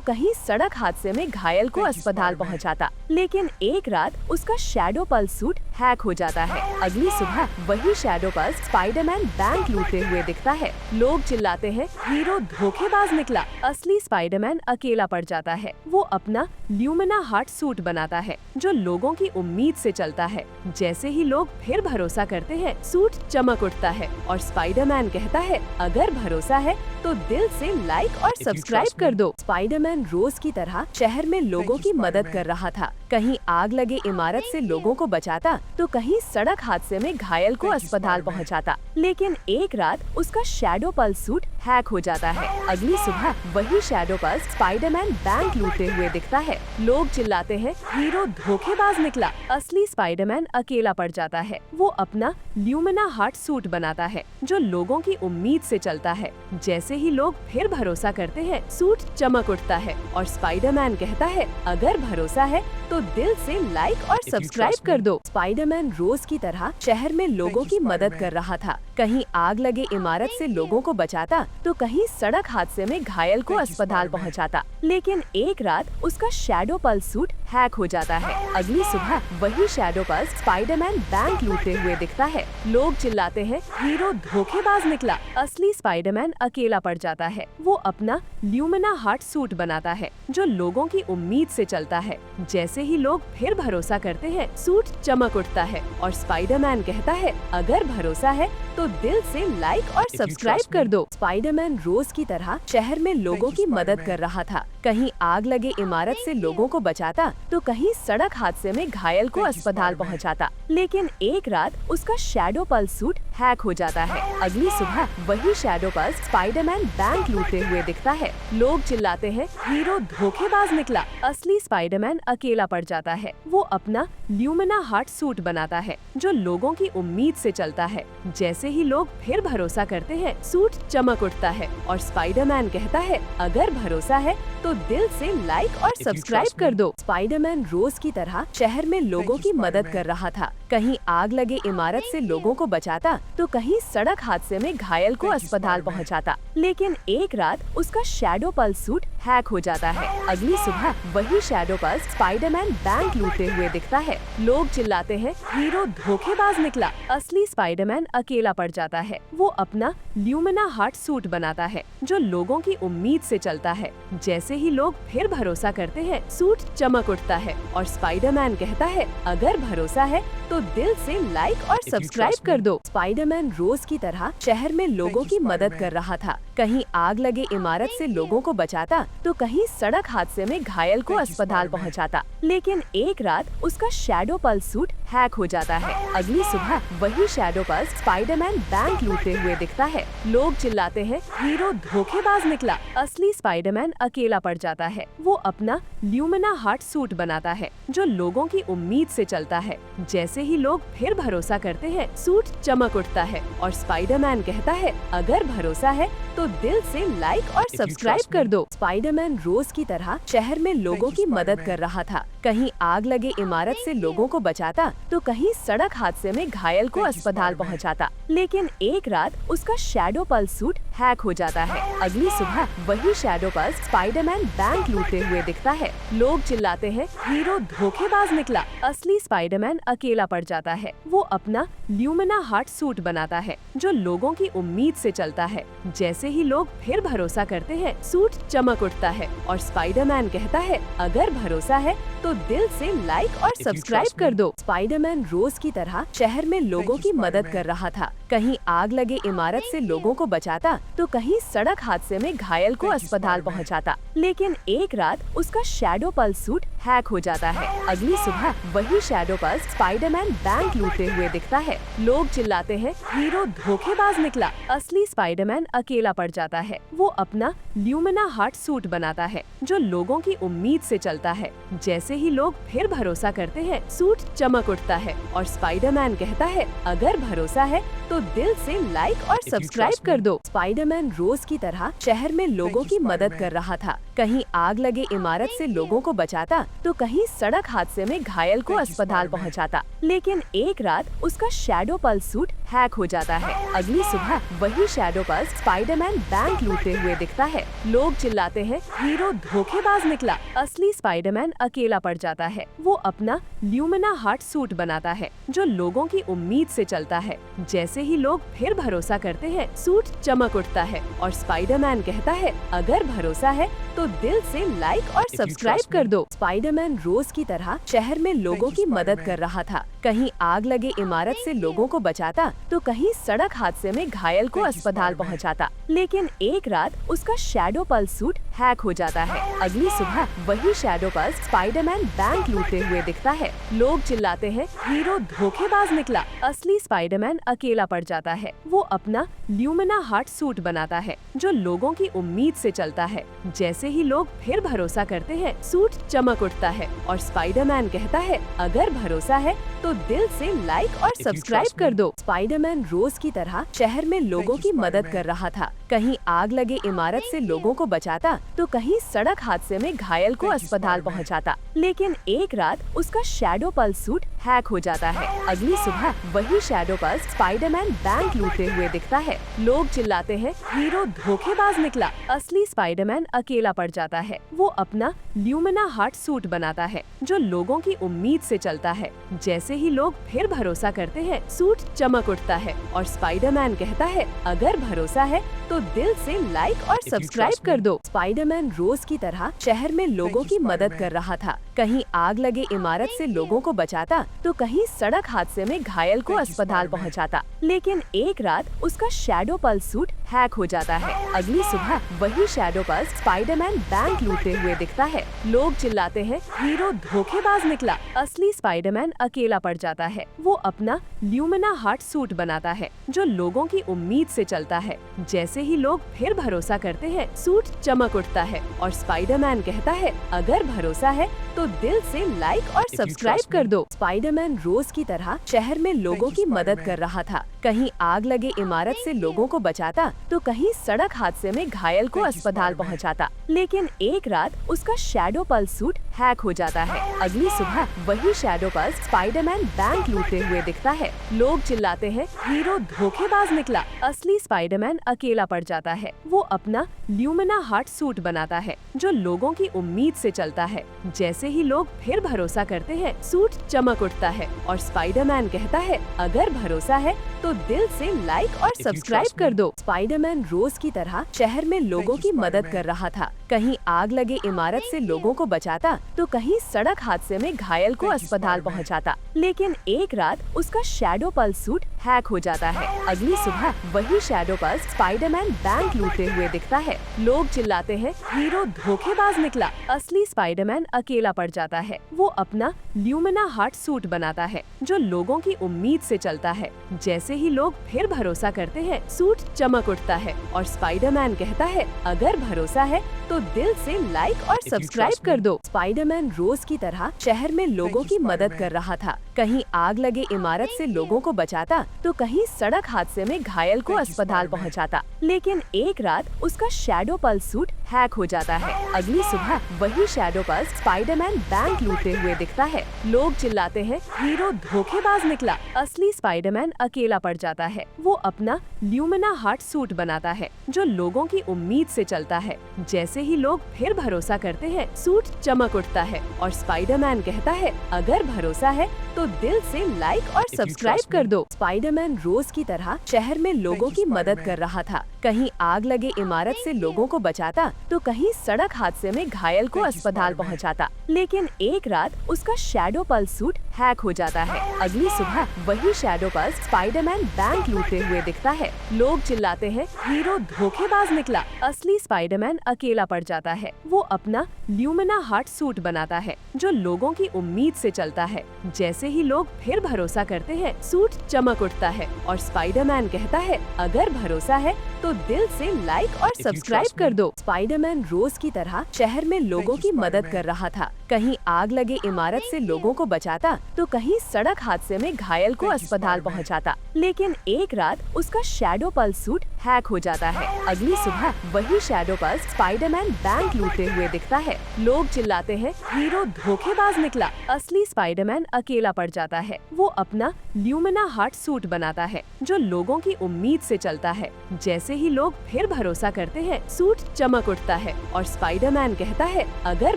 कहीं सड़क हादसे में घायल को अस्पताल पहुंचाता। लेकिन एक रात उसका शैडो पल्स सूट हैक हो जाता है। अगली सुबह वही शैडो पल्स स्पाइडरमैन बैंक लूटते हुए दिखता है। लोग चिल्लाते हैं, हीरो धोखेबाज निकला। असली स्पाइडरमैन अकेला पड़ जाता है। वो अपना ल्यूमिना हार्ट सूट बनाता है जो लोगों की उम्मीद से चलता है। जैसे ही लोग फिर भरोसा करते हैं, सूट चमक उठता है और स्पाइडरमैन कहता है, अगर भरोसा है तो दिल से लाइक और सब्सक्राइब कर दो। स्पाइडरमैन रोज की तरह शहर में लोगों की मदद कर रहा था। कहीं आग लगे इमारत से लोगों को बचाता तो कहीं सड़क हादसे में घायल को अस्पताल पहुंचाता। लेकिन एक रात उसका शैडो पल्स सूट हैक हो जाता है। अगली सुबह वही शैडो पल्स स्पाइडरमैन बैंक लूटते हुए दिखता है। लोग चिल्लाते हैं, हीरो धोखेबाज निकला। असली स्पाइडरमैन अकेला पड़ जाता है। वो अपना ल्यूमिना हार्ट सूट बनाता है जो लोगों की उम्मीद से चलता है। जैसे ही लोग फिर भरोसा करते हैं, सूट चमक उठता है और स्पाइडरमैन कहता है, अगर भरोसा है तो दिल से लाइक और सब्सक्राइब कर दो। स्पाइडरमैन रोज की तरह शहर में लोगों की मदद कर रहा था। कहीं आग लगे इमारत से लोगों को बचाता तो कहीं सड़क हादसे में घायल को अस्पताल पहुंचाता। लेकिन एक रात उसका शैडो पल्स सूट हैक हो जाता है। अगली सुबह वही शैडो पल्स स्पाइडरमैन बैंक लूटते हुए दिखता है। लोग चिल्लाते हैं, हीरो धोखेबाज निकला। असली स्पाइडरमैन अकेला पड़ जाता है। वो अपना ल्यूमिना हार्ट सूट बनाता है जो लोगों की उम्मीद से चलता है। जैसे ही लोग फिर भरोसा करते हैं, सूट चमक उठता है और स्पाइडरमैन कहता है, अगर भरोसा है तो दिल से लाइक और सब्सक्राइब कर दो। स्पाइडरमैन रोज की तरह शहर में लोगों की मदद कर रहा था। कहीं आग लगे इमारत से लोगों को बचाता तो कहीं सड़क हादसे में घायल को अस्पताल पहुंचाता। लेकिन एक रात उसका शैडो पल्स सूट हैक हो जाता है। अगली सुबह वही शैडो पल्स स्पाइडरमैन बैंक लूटते हुए दिखता है। लोग चिल्लाते हैं, हीरो धोखेबाज निकला। असली स्पाइडरमैन अकेला पड़ जाता है। वो अपना ल्यूमिना हार्ट सूट बनाता है जो लोगों की उम्मीद से चलता है। जैसे ही लोग फिर भरोसा करते हैं, सूट चमक उठता है और स्पाइडरमैन कहता है, अगर भरोसा है तो दिल से लाइक और सब्सक्राइब कर दो। स्पाइडरमैन रोज की तरह शहर में लोगों की मदद कर रहा था। कहीं आग लगे इमारत से लोगों को बचाता तो कहीं सड़क हादसे में घायल को अस्पताल पहुंचाता। लेकिन एक रात उसका शैडो पल्स सूट हैक हो जाता है। अगली सुबह वही शैडो पल्स स्पाइडरमैन बैंक लूटते हुए दिखता है। लोग चिल्लाते हैं, हीरो धोखेबाज निकला। असली स्पाइडरमैन अकेला पड़ जाता है। वो अपना ल्यूमिना हार्ट सूट बनाता है जो लोगों की उम्मीद से चलता है। जैसे ही लोग फिर भरोसा करते हैं, सूट चमक उठता है और स्पाइडरमैन कहता है, अगर भरोसा है तो दिल से लाइक और सब्सक्राइब कर दो। स्पाइडरमैन रोज की तरह शहर में लोगों की मदद कर रहा था। कहीं आग लगे इमारत से लोगों को बचाता तो कहीं सड़क हादसे में घायल को अस्पताल पहुंचाता। लेकिन एक रात उसका शैडो पल्स सूट हैक हो जाता है। अगली सुबह वही शैडो पल्स स्पाइडरमैन बैंक लूटते हुए दिखता है। लोग चिल्लाते हैं, हीरो धोखेबाज निकला। असली स्पाइडरमैन अकेला पड़ जाता है। वो अपना ल्यूमिना हार्ट सूट बनाता है जो लोगों की उम्मीद से चलता है। जैसे ही लोग फिर भरोसा करते हैं, सूट चमक उठता है और स्पाइडरमैन कहता है, अगर भरोसा है तो दिल से लाइक और सब्सक्राइब कर दो। स्पाइडरमैन रोज की तरह शहर में लोगों की मदद कर रहा था। कहीं आग लगे इमारत से लोगों को बचाता तो कहीं सड़क हादसे में घायल को अस्पताल पहुंचाता। लेकिन एक रात उसका शैडो पल्स सूट हैक हो जाता है। अगली सुबह वही शैडो पल्स स्पाइडरमैन बैंक लूटते हुए दिखता है। लोग चिल्लाते हैं, हीरो धोखेबाज निकला। असली स्पाइडरमैन अकेला पड़ जाता है। वो अपना ल्यूमिना हार्ट सूट बनाता है जो लोगों की उम्मीद से चलता है। जैसे ही लोग फिर भरोसा करते हैं, सूट चमक उठता है और स्पाइडरमैन कहता है, अगर भरोसा है तो दिल से लाइक और सब्सक्राइब कर दो। स्पाइडरमैन रोज की तरह शहर में लोगों की मदद कर रहा था। कहीं आग लगे इमारत से लोगों को बचाता, तो कहीं सड़क हादसे में घायल को अस्पताल पहुंचाता। लेकिन एक रात उसका शैडो पल्स सूट हैक हो जाता है। अगली सुबह वही शैडो पल्स स्पाइडरमैन बैंक लूटते हुए दिखता है। लोग चिल्लाते हैं, हीरो धोखेबाज निकला। असली स्पाइडरमैन अकेला पड़ जाता है। वो अपना ल्यूमिना हार्ट सूट बनाता है जो लोगों की उम्मीद से चलता है। जैसे ही लोग फिर भरोसा करते हैं, सूट चमक उठता है और स्पाइडरमैन कहता है, अगर भरोसा है तो दिल से लाइक और सब्सक्राइब कर दो। स्पाइडरमैन रोज की तरह शहर में लोगों की मदद कर रहा था। कहीं आग लगे इमारत से लोगों को बचाता, तो कहीं सड़क हादसे में घायल को अस्पताल पहुंचाता। लेकिन एक रात उसका शैडो पल्स सूट हैक हो जाता है। अगली सुबह वही शैडो पल्स स्पाइडरमैन बैंक लूटते हुए दिखता है। लोग चिल्लाते हैं, हीरो धोखेबाज निकला। असली स्पाइडरमैन अकेला पड़ जाता है। वो अपना ल्यूमिना हार्ट सूट बनाता है जो लोगों की उम्मीद से चलता है। जैसे ही लोग फिर भरोसा करते हैं, सूट चमक उठता है और स्पाइडरमैन कहता है, अगर भरोसा है तो दिल से लाइक और सब्सक्राइब कर दो। स्पाइडरमैन रोज की तरह शहर में लोगों की मदद कर रहा था। कहीं आग लगे इमारत से लोगों को बचाता, तो कहीं सड़क हादसे में घायल को अस्पताल पहुंचाता। लेकिन एक रात उसका शैडो पल्स सूट हैक हो जाता है। अगली सुबह वही शैडो पल्स स्पाइडरमैन बैंक लूटते हुए दिखता है। लोग चिल्लाते हैं, हीरो धोखेबाज निकला। असली स्पाइडरमैन अकेला पड़ जाता है। वो अपना ल्यूमिना हार्ट सूट बनाता है जो लोगों की उम्मीद से चलता है। जैसे ही लोग फिर भरोसा करते हैं, सूट चमक उठता है और स्पाइडरमैन कहता है, अगर भरोसा है तो दिल से लाइक और सब्सक्राइब कर दो। स्पाइडरमैन रोज की तरह शहर में लोगों की मदद कर रहा था। कहीं आग लगे इमारत से लोगों को बचाता, तो कहीं सड़क हादसे में घायल को अस्पताल पहुंचाता। लेकिन एक रात उसका शैडो पल्स सूट हैक हो जाता है। अगली सुबह वही शैडो पल्स स्पाइडरमैन बैंक लूटते हुए दिखता है। लोग चिल्लाते हैं, हीरो धोखेबाज निकला। असली स्पाइडरमैन अकेला पड़ जाता है। वो अपना ल्यूमिना हार्ट सूट बनाता है जो लोगों की उम्मीद से चलता है। जैसे ही लोग फिर भरोसा करते हैं, सूट चमक उठता है और स्पाइडरमैन कहता है, अगर भरोसा है तो दिल से लाइक और सब्सक्राइब कर दो। स्पाइडरमैन रोज की तरह शहर में लोगों की मदद कर रहा था। कहीं आग लगे इमारत से लोगों को बचाता, तो कहीं सड़क हादसे में घायल को अस्पताल पहुंचाता। लेकिन एक रात उसका शैडो पल्स सूट हैक हो जाता है। अगली सुबह वही शैडो पल्स स्पाइडरमैन बैंक लूटते हुए दिखता है। लोग चिल्लाते हैं, हीरो धोखेबाज निकला। असली स्पाइडरमैन अकेला पड़ जाता है। वो अपना ल्यूमिना हार्ट सूट बनाता है जो लोगों की उम्मीद से चलता है। जैसे ही लोग फिर भरोसा करते हैं, सूट चमक उठता है और स्पाइडरमैन कहता है, अगर भरोसा है तो दिल से लाइक और सब्सक्राइब कर दो। स्पाइडरमैन रोज की तरह शहर में लोगों की मदद कर रहा था। कहीं आग लगे इमारत से लोगों को बचाता, तो कहीं सड़क हादसे में घायल को अस्पताल पहुंचाता। लेकिन एक रात उसका शैडो पल्स सूट हैक हो जाता है। अगली सुबह वही शैडो पल्स स्पाइडरमैन बैंक लूटते हुए दिखता है। लोग चिल्लाते हैं, हीरो धोखेबाज निकला। असली स्पाइडरमैन अकेला पड़ जाता है। वो अपना ल्यूमिना हार्ट सूट बनाता है जो लोगों की उम्मीद से चलता है। जैसे ही लोग फिर भरोसा करते हैं, सूट चमक उठता है और स्पाइडरमैन कहता है, अगर भरोसा है तो दिल से लाइक और सब्सक्राइब कर दो। स्पाइडरमैन रोज की तरह शहर में लोगों की मदद कर रहा था। कहीं आग लगे इमारत से लोगों को बचाता, तो कहीं सड़क हादसे में घायल को अस्पताल पहुंचाता। लेकिन एक रात उसका शैडो पल्स सूट हैक हो जाता है। अगली सुबह वही शैडो पल्स स्पाइडरमैन बैंक लूटते हुए दिखता है। लोग चिल्लाते हैं, हीरो धोखेबाज निकला। असली स्पाइडरमैन अकेला पड़ जाता है। वो अपना ल्यूमिना हार्ट सूट बनाता है जो लोगों की उम्मीद से चलता है। जैसे ही लोग फिर भरोसा करते हैं, सूट चमक उठता है और स्पाइडरमैन कहता है, अगर भरोसा है तो दिल से लाइक और सब्सक्राइब कर दो। स्पाइडरमैन रोज की तरह शहर में लोगों की मदद कर रहा था। कहीं आग लगे इमारत से लोगों को बचाता तो कहीं सड़क हादसे में घायल को अस्पताल पहुंचाता। लेकिन एक रात उसका शैडो पल्स सूट हैक हो जाता है। अगली सुबह वही शैडो पल्स स्पाइडरमैन बैंक लूटते हुए दिखता है। लोग चिल्लाते हैं, हीरो धोखेबाज निकला। असली स्पाइडरमैन अकेला पड़ जाता है। वो अपना ल्यूमिना हार्ट सूट बनाता है जो लोगों की उम्मीद से चलता है। जैसे ही लोग फिर भरोसा करते हैं, सूट चमक उठता है और स्पाइडरमैन कहता है, अगर भरोसा है तो दिल से लाइक और सब्सक्राइब कर दो। स्पाइडरमैन रोज की तरह शहर में लोगों की मदद कर रहा था। कहीं आग लगे इमारत से लोगों को बचाता तो कहीं सड़क हादसे में घायल को अस्पताल पहुंचाता। लेकिन एक रात उसका शैडो पल्स सूट हैक हो जाता है। अगली सुबह वही शैडो पल्स स्पाइडरमैन बैंक लूटते हुए दिखता है। लोग चिल्लाते हैं, हीरो धोखेबाज निकला। असली स्पाइडरमैन अकेला पड़ जाता है। वो अपना ल्यूमिना हार्ट सूट बनाता है जो लोगों की उम्मीद से चलता है। जैसे ही लोग फिर भरोसा करते हैं, सूट चमक उठता है और स्पाइडरमैन कहता है, अगर भरोसा है तो दिल से लाइक और सब्सक्राइब कर दो। स्पाइडरमैन रोज की तरह शहर में लोगों की मदद कर रहा था। कहीं आग लगे इमारत से लोगों को बचाता तो कहीं सड़क हादसे में घायल को अस्पताल पहुंचाता। लेकिन एक रात उसका शैडो पल्स सूट हैक हो जाता है। अगली सुबह वही शैडो पल्स स्पाइडरमैन बैंक लूटते हुए दिखता है। लोग चिल्लाते हैं, हीरो धोखेबाज निकला। असली स्पाइडरमैन अकेला पड़ जाता है। वो अपना ल्यूमिना हार्ट सूट बनाता है जो लोगों की उम्मीद से चलता है। जैसे ही लोग फिर भरोसा करते हैं, सूट चमक उठता है और स्पाइडरमैन कहता है, अगर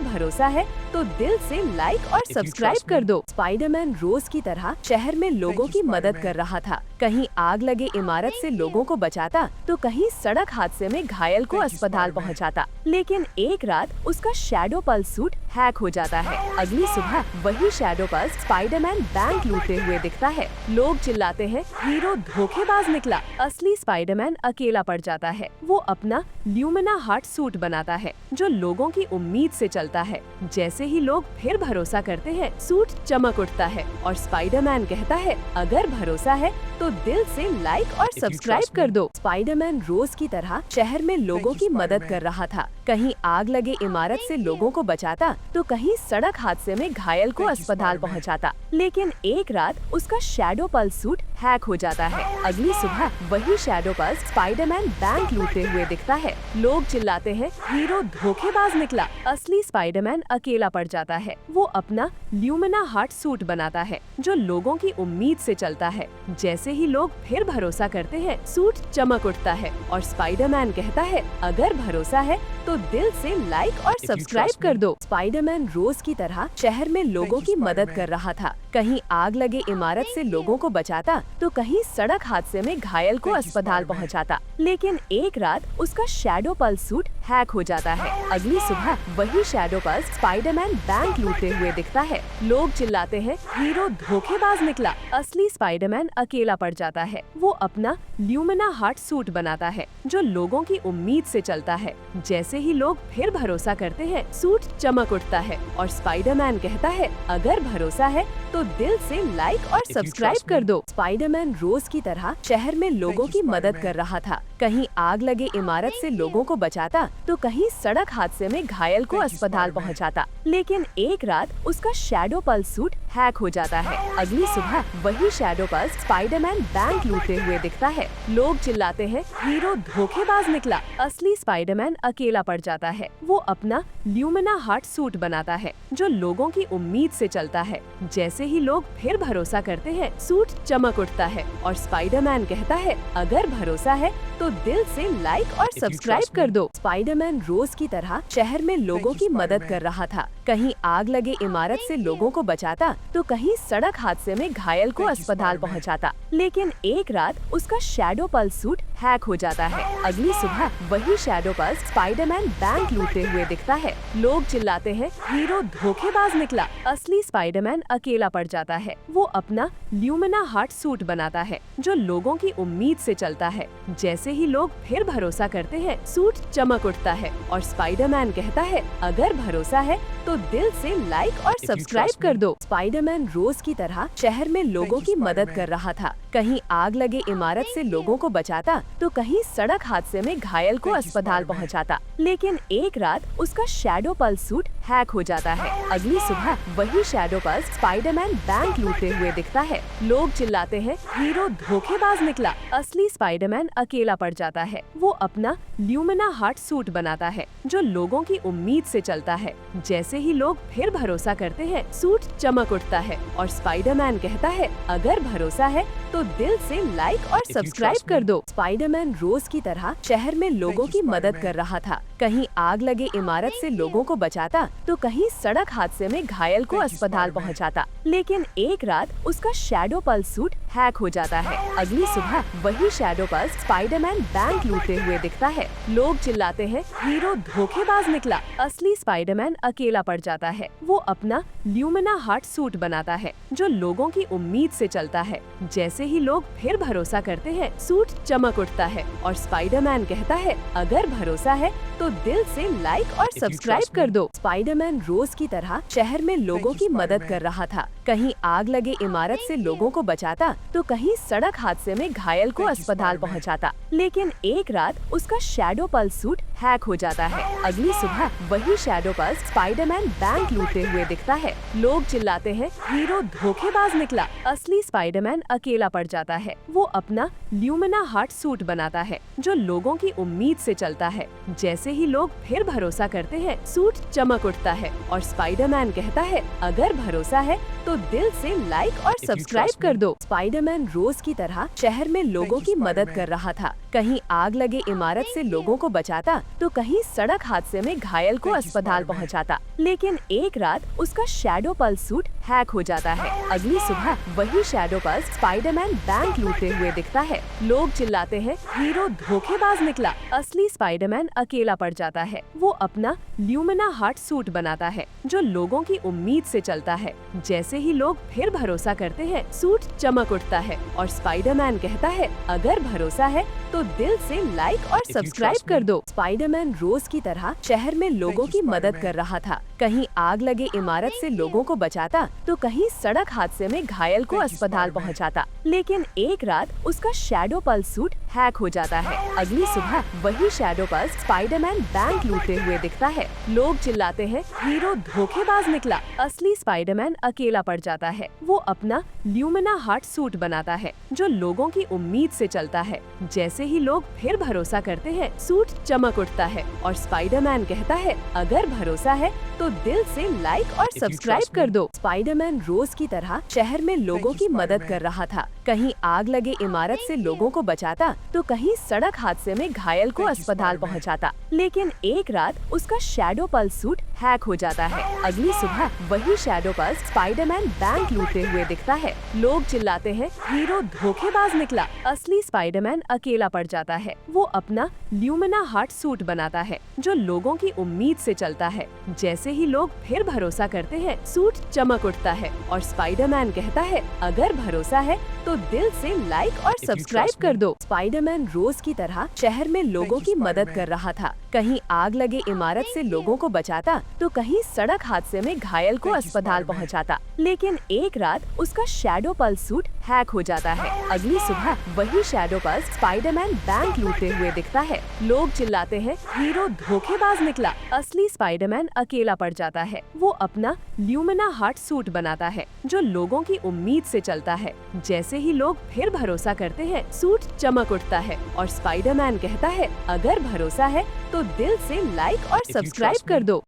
भरोसा है तो दिल से लाइक और सब्सक्राइब कर दो। स्पाइडरमैन रोज की तरह शहर में लोगों की मदद कर रहा था। कहीं आग लगे इमारत से लोगों को बचाता तो कहीं सड़क हादसे में घायल को अस्पताल पहुंचाता। लेकिन एक रात उसका शैडो पल्स सूट हैक हो जाता है। अगली सुबह वही शैडो पल्स स्पाइडरमैन बैंक लूटते हुए दिखता है। लोग चिल्लाते हैं, हीरो धोखेबाज निकला। असली स्पाइडरमैन अकेला पड़ जाता है। वो अपना ल्यूमिना हार्ट सूट बनाता है जो लोगों की उम्मीद से चलता है। जैसे ही लोग फिर भरोसा करते हैं, सूट चमक उठता है और स्पाइडरमैन कहता है, अगर भरोसा है तो दिल से लाइक और सब्सक्राइब कर दो। स्पाइडरमैन रोज की तरह शहर में लोगों की मदद कर रहा था। कहीं आग लगे इमारत से लोगों को बचाता तो कहीं सड़क हादसे में घायल को अस्पताल पहुंचाता। लेकिन एक रात उसका शैडो पल्स सूट हैक हो जाता है। अगली सुबह वही शैडो पल्स स्पाइडरमैन बैंक लूटते हुए दिखता है। लोग चिल्लाते हैं, हीरो धोखेबाज निकला। असली स्पाइडरमैन अकेला पड़ जाता है। वो अपना ल्यूमिना हार्ट सूट बनाता है जो लोगों की उम्मीद से चलता है। जैसे ही लोग फिर भरोसा करते हैं, सूट चमक उठता है और स्पाइडरमैन कहता है, अगर भरोसा है तो दिल से लाइक और सब्सक्राइब कर दो। स्पाइडरमैन रोज की तरह शहर में लोगों की मदद कर रहा था। कहीं आग लगे इमारत से लोगों को बचाता तो कहीं सड़क हादसे में घायल को अस्पताल पहुंचाता। लेकिन एक रात उसका शैडो पल्स सूट हैक हो जाता है। अगली सुबह वही शैडो पल्स स्पाइडरमैन बैंक लूटते हुए दिखता है। लोग चिल्लाते हैं, हीरो धोखेबाज निकला। असली स्पाइडरमैन अकेला पड़ जाता है। वो अपना ल्यूमिना हार्ट सूट बनाता है जो लोगों की उम्मीद से चलता है। जैसे ही लोग फिर भरोसा करते हैं, सूट चमक उठता है और स्पाइडरमैन कहता है, अगर भरोसा है तो दिल से लाइक और सब्सक्राइब कर दो। स्पाइडरमैन रोज की तरह शहर में लोगों की मदद कर रहा था। कहीं आग लगे इमारत से लोगों को बचाता तो कहीं सड़क हादसे में घायल को अस्पताल पहुंचाता। लेकिन एक रात उसका शैडो पल्स सूट हैक हो जाता है। अगली सुबह वही शैडो पल्स स्पाइडरमैन बैंक लूटते हुए दिखता है। लोग चिल्लाते हैं, हीरो धोखेबाज निकला। असली स्पाइडरमैन अकेला पड़ जाता है। वो अपना ल्यूमिना हार्ट सूट बनाता है जो लोगों की उम्मीद से चलता है। जैसे ही लोग फिर भरोसा करते हैं, सूट चमक उठता है और स्पाइडरमैन कहता है, अगर भरोसा है तो दिल से लाइक और सब्सक्राइब कर दो। स्पाइडरमैन रोज की तरह शहर में लोगों की मदद कर रहा था। कहीं आग लगे इमारत से लोगों को बचाता तो कहीं सड़क हादसे में घायल को अस्पताल पहुंचाता। लेकिन एक रात उसका शैडो पल्स सूट हैक हो जाता है। अगली सुबह वही शैडो पल्स स्पाइडरमैन बैंक लूटते हुए दिखता है। लोग चिल्लाते हैं, हीरो धोखेबाज निकला। असली स्पाइडरमैन अकेला पड़ जाता है। वो अपना ल्यूमिना हार्ट सूट बनाता है जो लोगों की उम्मीद से चलता है। जैसे ही लोग फिर भरोसा करते हैं, सूट चमक उठता है और स्पाइडरमैन कहता है, अगर भरोसा है तो दिल से लाइक और सब्सक्राइब कर दो। स्पाइडरमैन रोज की तरह शहर में लोगों की मदद कर रहा था। कहीं आग लगे इमारत से लोगों को बचाता तो कहीं सड़क हादसे में घायल को अस्पताल पहुंचाता। लेकिन एक रात उसका शैडो पल्स सूट हैक हो जाता है। अगली सुबह वही शैडो पल्स स्पाइडरमैन बैंक लूटते हुए दिखता है। लोग चिल्लाते हैं, हीरो धोखेबाज निकला। असली स्पाइडरमैन अकेला पड़ जाता है। वो अपना ल्यूमिना हार्ट सूट बनाता है जो लोगों की उम्मीद से चलता है। जैसे ही लोग फिर भरोसा करते हैं, सूट चमक उठता है और स्पाइडरमैन कहता है, अगर भरोसा है तो दिल से लाइक और सब्सक्राइब कर दो। स्पाइडरमैन रोज की तरह शहर में लोगों की मदद कर रहा था। कहीं आग लगे इमारत से लोगों को बचाता, तो कहीं सड़क हादसे में घायल को अस्पताल पहुंचाता। लेकिन एक रात उसका शैडो पल्स सूट हैक हो जाता है। अगली सुबह वही शैडो पल्स स्पाइडरमैन बैंक लूटते हुए दिखता है। लोग चिल्लाते हैं, हीरो धोखेबाज निकला। असली स्पाइडरमैन अकेला पड़ जाता है। वो अपना ल्यूमिना हार्ट सूट बनाता है जो लोगों की उम्मीद से चलता है। जैसे ही लोग फिर भरोसा करते हैं, सूट चमक उठता है और स्पाइडरमैन कहता है, अगर भरोसा है तो दिल से लाइक और सब्सक्राइब कर दो। स्पाइडरमैन रोज की तरह शहर में लोगों की मदद कर रहा था। कहीं आग लगे इमारत से लोगों को बचाता, तो कहीं सड़क हादसे में घायल को अस्पताल पहुंचाता। लेकिन एक रात उसका शैडो पल्स सूट हैक हो जाता है। अगली सुबह वही शैडो पल्स स्पाइडरमैन बैंक लूटते हुए दिखता है। लोग चिल्लाते हैं, हीरो धोखेबाज निकला। असली स्पाइडरमैन अकेला पड़ जाता है। वो अपना ल्यूमिना हार्ट सूट बनाता है जो लोगों की उम्मीद से चलता है। जैसे ही लोग फिर भरोसा करते हैं, सूट चमक उठता है और स्पाइडरमैन कहता है, अगर भरोसा है तो दिल से लाइक और सब्सक्राइब कर दो। स्पाइडरमैन रोज की तरह शहर में लोगों की मदद कर रहा था। कहीं आग लगे इमारत से लोगों को बचाता, तो कहीं सड़क हादसे में घायल को अस्पताल पहुंचाता। लेकिन एक रात उसका शैडो पल्स सूट हैक हो जाता है। अगली सुबह वही शैडो पल्स स्पाइडरमैन बैंक लूटते हुए दिखता है। लोग चिल्लाते हैं, हीरो धोखेबाज निकला। असली स्पाइडरमैन अकेला पड़ जाता है। वो अपना ल्यूमिना हार्ट सूट बनाता है जो लोगों की उम्मीद से चलता है। जैसे ही लोग फिर भरोसा करते हैं, सूट चमक उठता है और स्पाइडरमैन कहता है, अगर भरोसा है तो दिल से लाइक और सब्सक्राइब कर दो। स्पाइडरमैन रोज की तरह शहर में लोगों की मदद कर रहा था। कहीं आग लगे इमारत से लोगों को बचाता, तो कहीं सड़क हादसे में घायल को अस्पताल पहुंचाता। लेकिन एक रात उसका शैडो पल्स सूट हैक हो जाता है। अगली सुबह वही शैडो पल्स स्पाइडरमैन बैंक लूटते हुए दिखता है। लोग चिल्लाते हैं, हीरो धोखेबाज निकला। असली स्पाइडरमैन अकेला पड़ जाता है। वो अपना ल्यूमिना हार्ट सूट बनाता है जो लोगों की उम्मीद से चलता है। जैसे ही लोग फिर भरोसा करते हैं, सूट चमक उठता है और स्पाइडरमैन कहता है, अगर भरोसा है तो दिल से लाइक और सब्सक्राइब कर दो। स्पाइडरमैन रोज की तरह शहर में लोगों की मदद कर रहा था। कहीं आग लगे इमारत से लोगों को बचाता, तो कहीं सड़क हादसे में घायल को अस्पताल पहुंचाता। लेकिन एक रात उसका शैडो पल्स सूट हैक हो जाता है। अगली सुबह वही शैडो पल्स स्पाइडरमैन बैंक लूटते हुए दिखता है। लोग चिल्लाते हैं, हीरो धोखेबाज निकला। असली स्पाइडरमैन अकेला पड़ जाता है। वो अपना ल्यूमिना हार्ट सूट बनाता है जो लोगों की उम्मीद से चलता है। जैसे ही लोग फिर भरोसा करते हैं, सूट चमक उठता है और स्पाइडरमैन कहता है, अगर भरोसा है तो दिल से लाइक और सब्सक्राइब कर दो। स्पाइडरमैन रोज की तरह शहर में लोगों की मदद कर रहा था। कहीं आग लगे इमारत से लोगों को बचाता, तो कहीं सड़क हादसे में घायल को अस्पताल पहुंचाता। लेकिन एक रात उसका शैडो पल्स सूट हैक हो जाता है। अगली सुबह वही शैडो पल्स स्पाइडरमैन बैंक लूटते हुए दिखता है। लोग चिल्लाते हैं, हीरो धोखेबाज निकला। असली स्पाइडरमैन अकेला पड़ जाता है। वो अपना ल्यूमिना हार्ट सूट बनाता है जो लोगों की उम्मीद से चलता है। जैसे ही लोग फिर भरोसा करते हैं, सूट चमक उठता है और स्पाइडरमैन कहता है, अगर भरोसा है तो दिल से लाइक और सब्सक्राइब कर दो।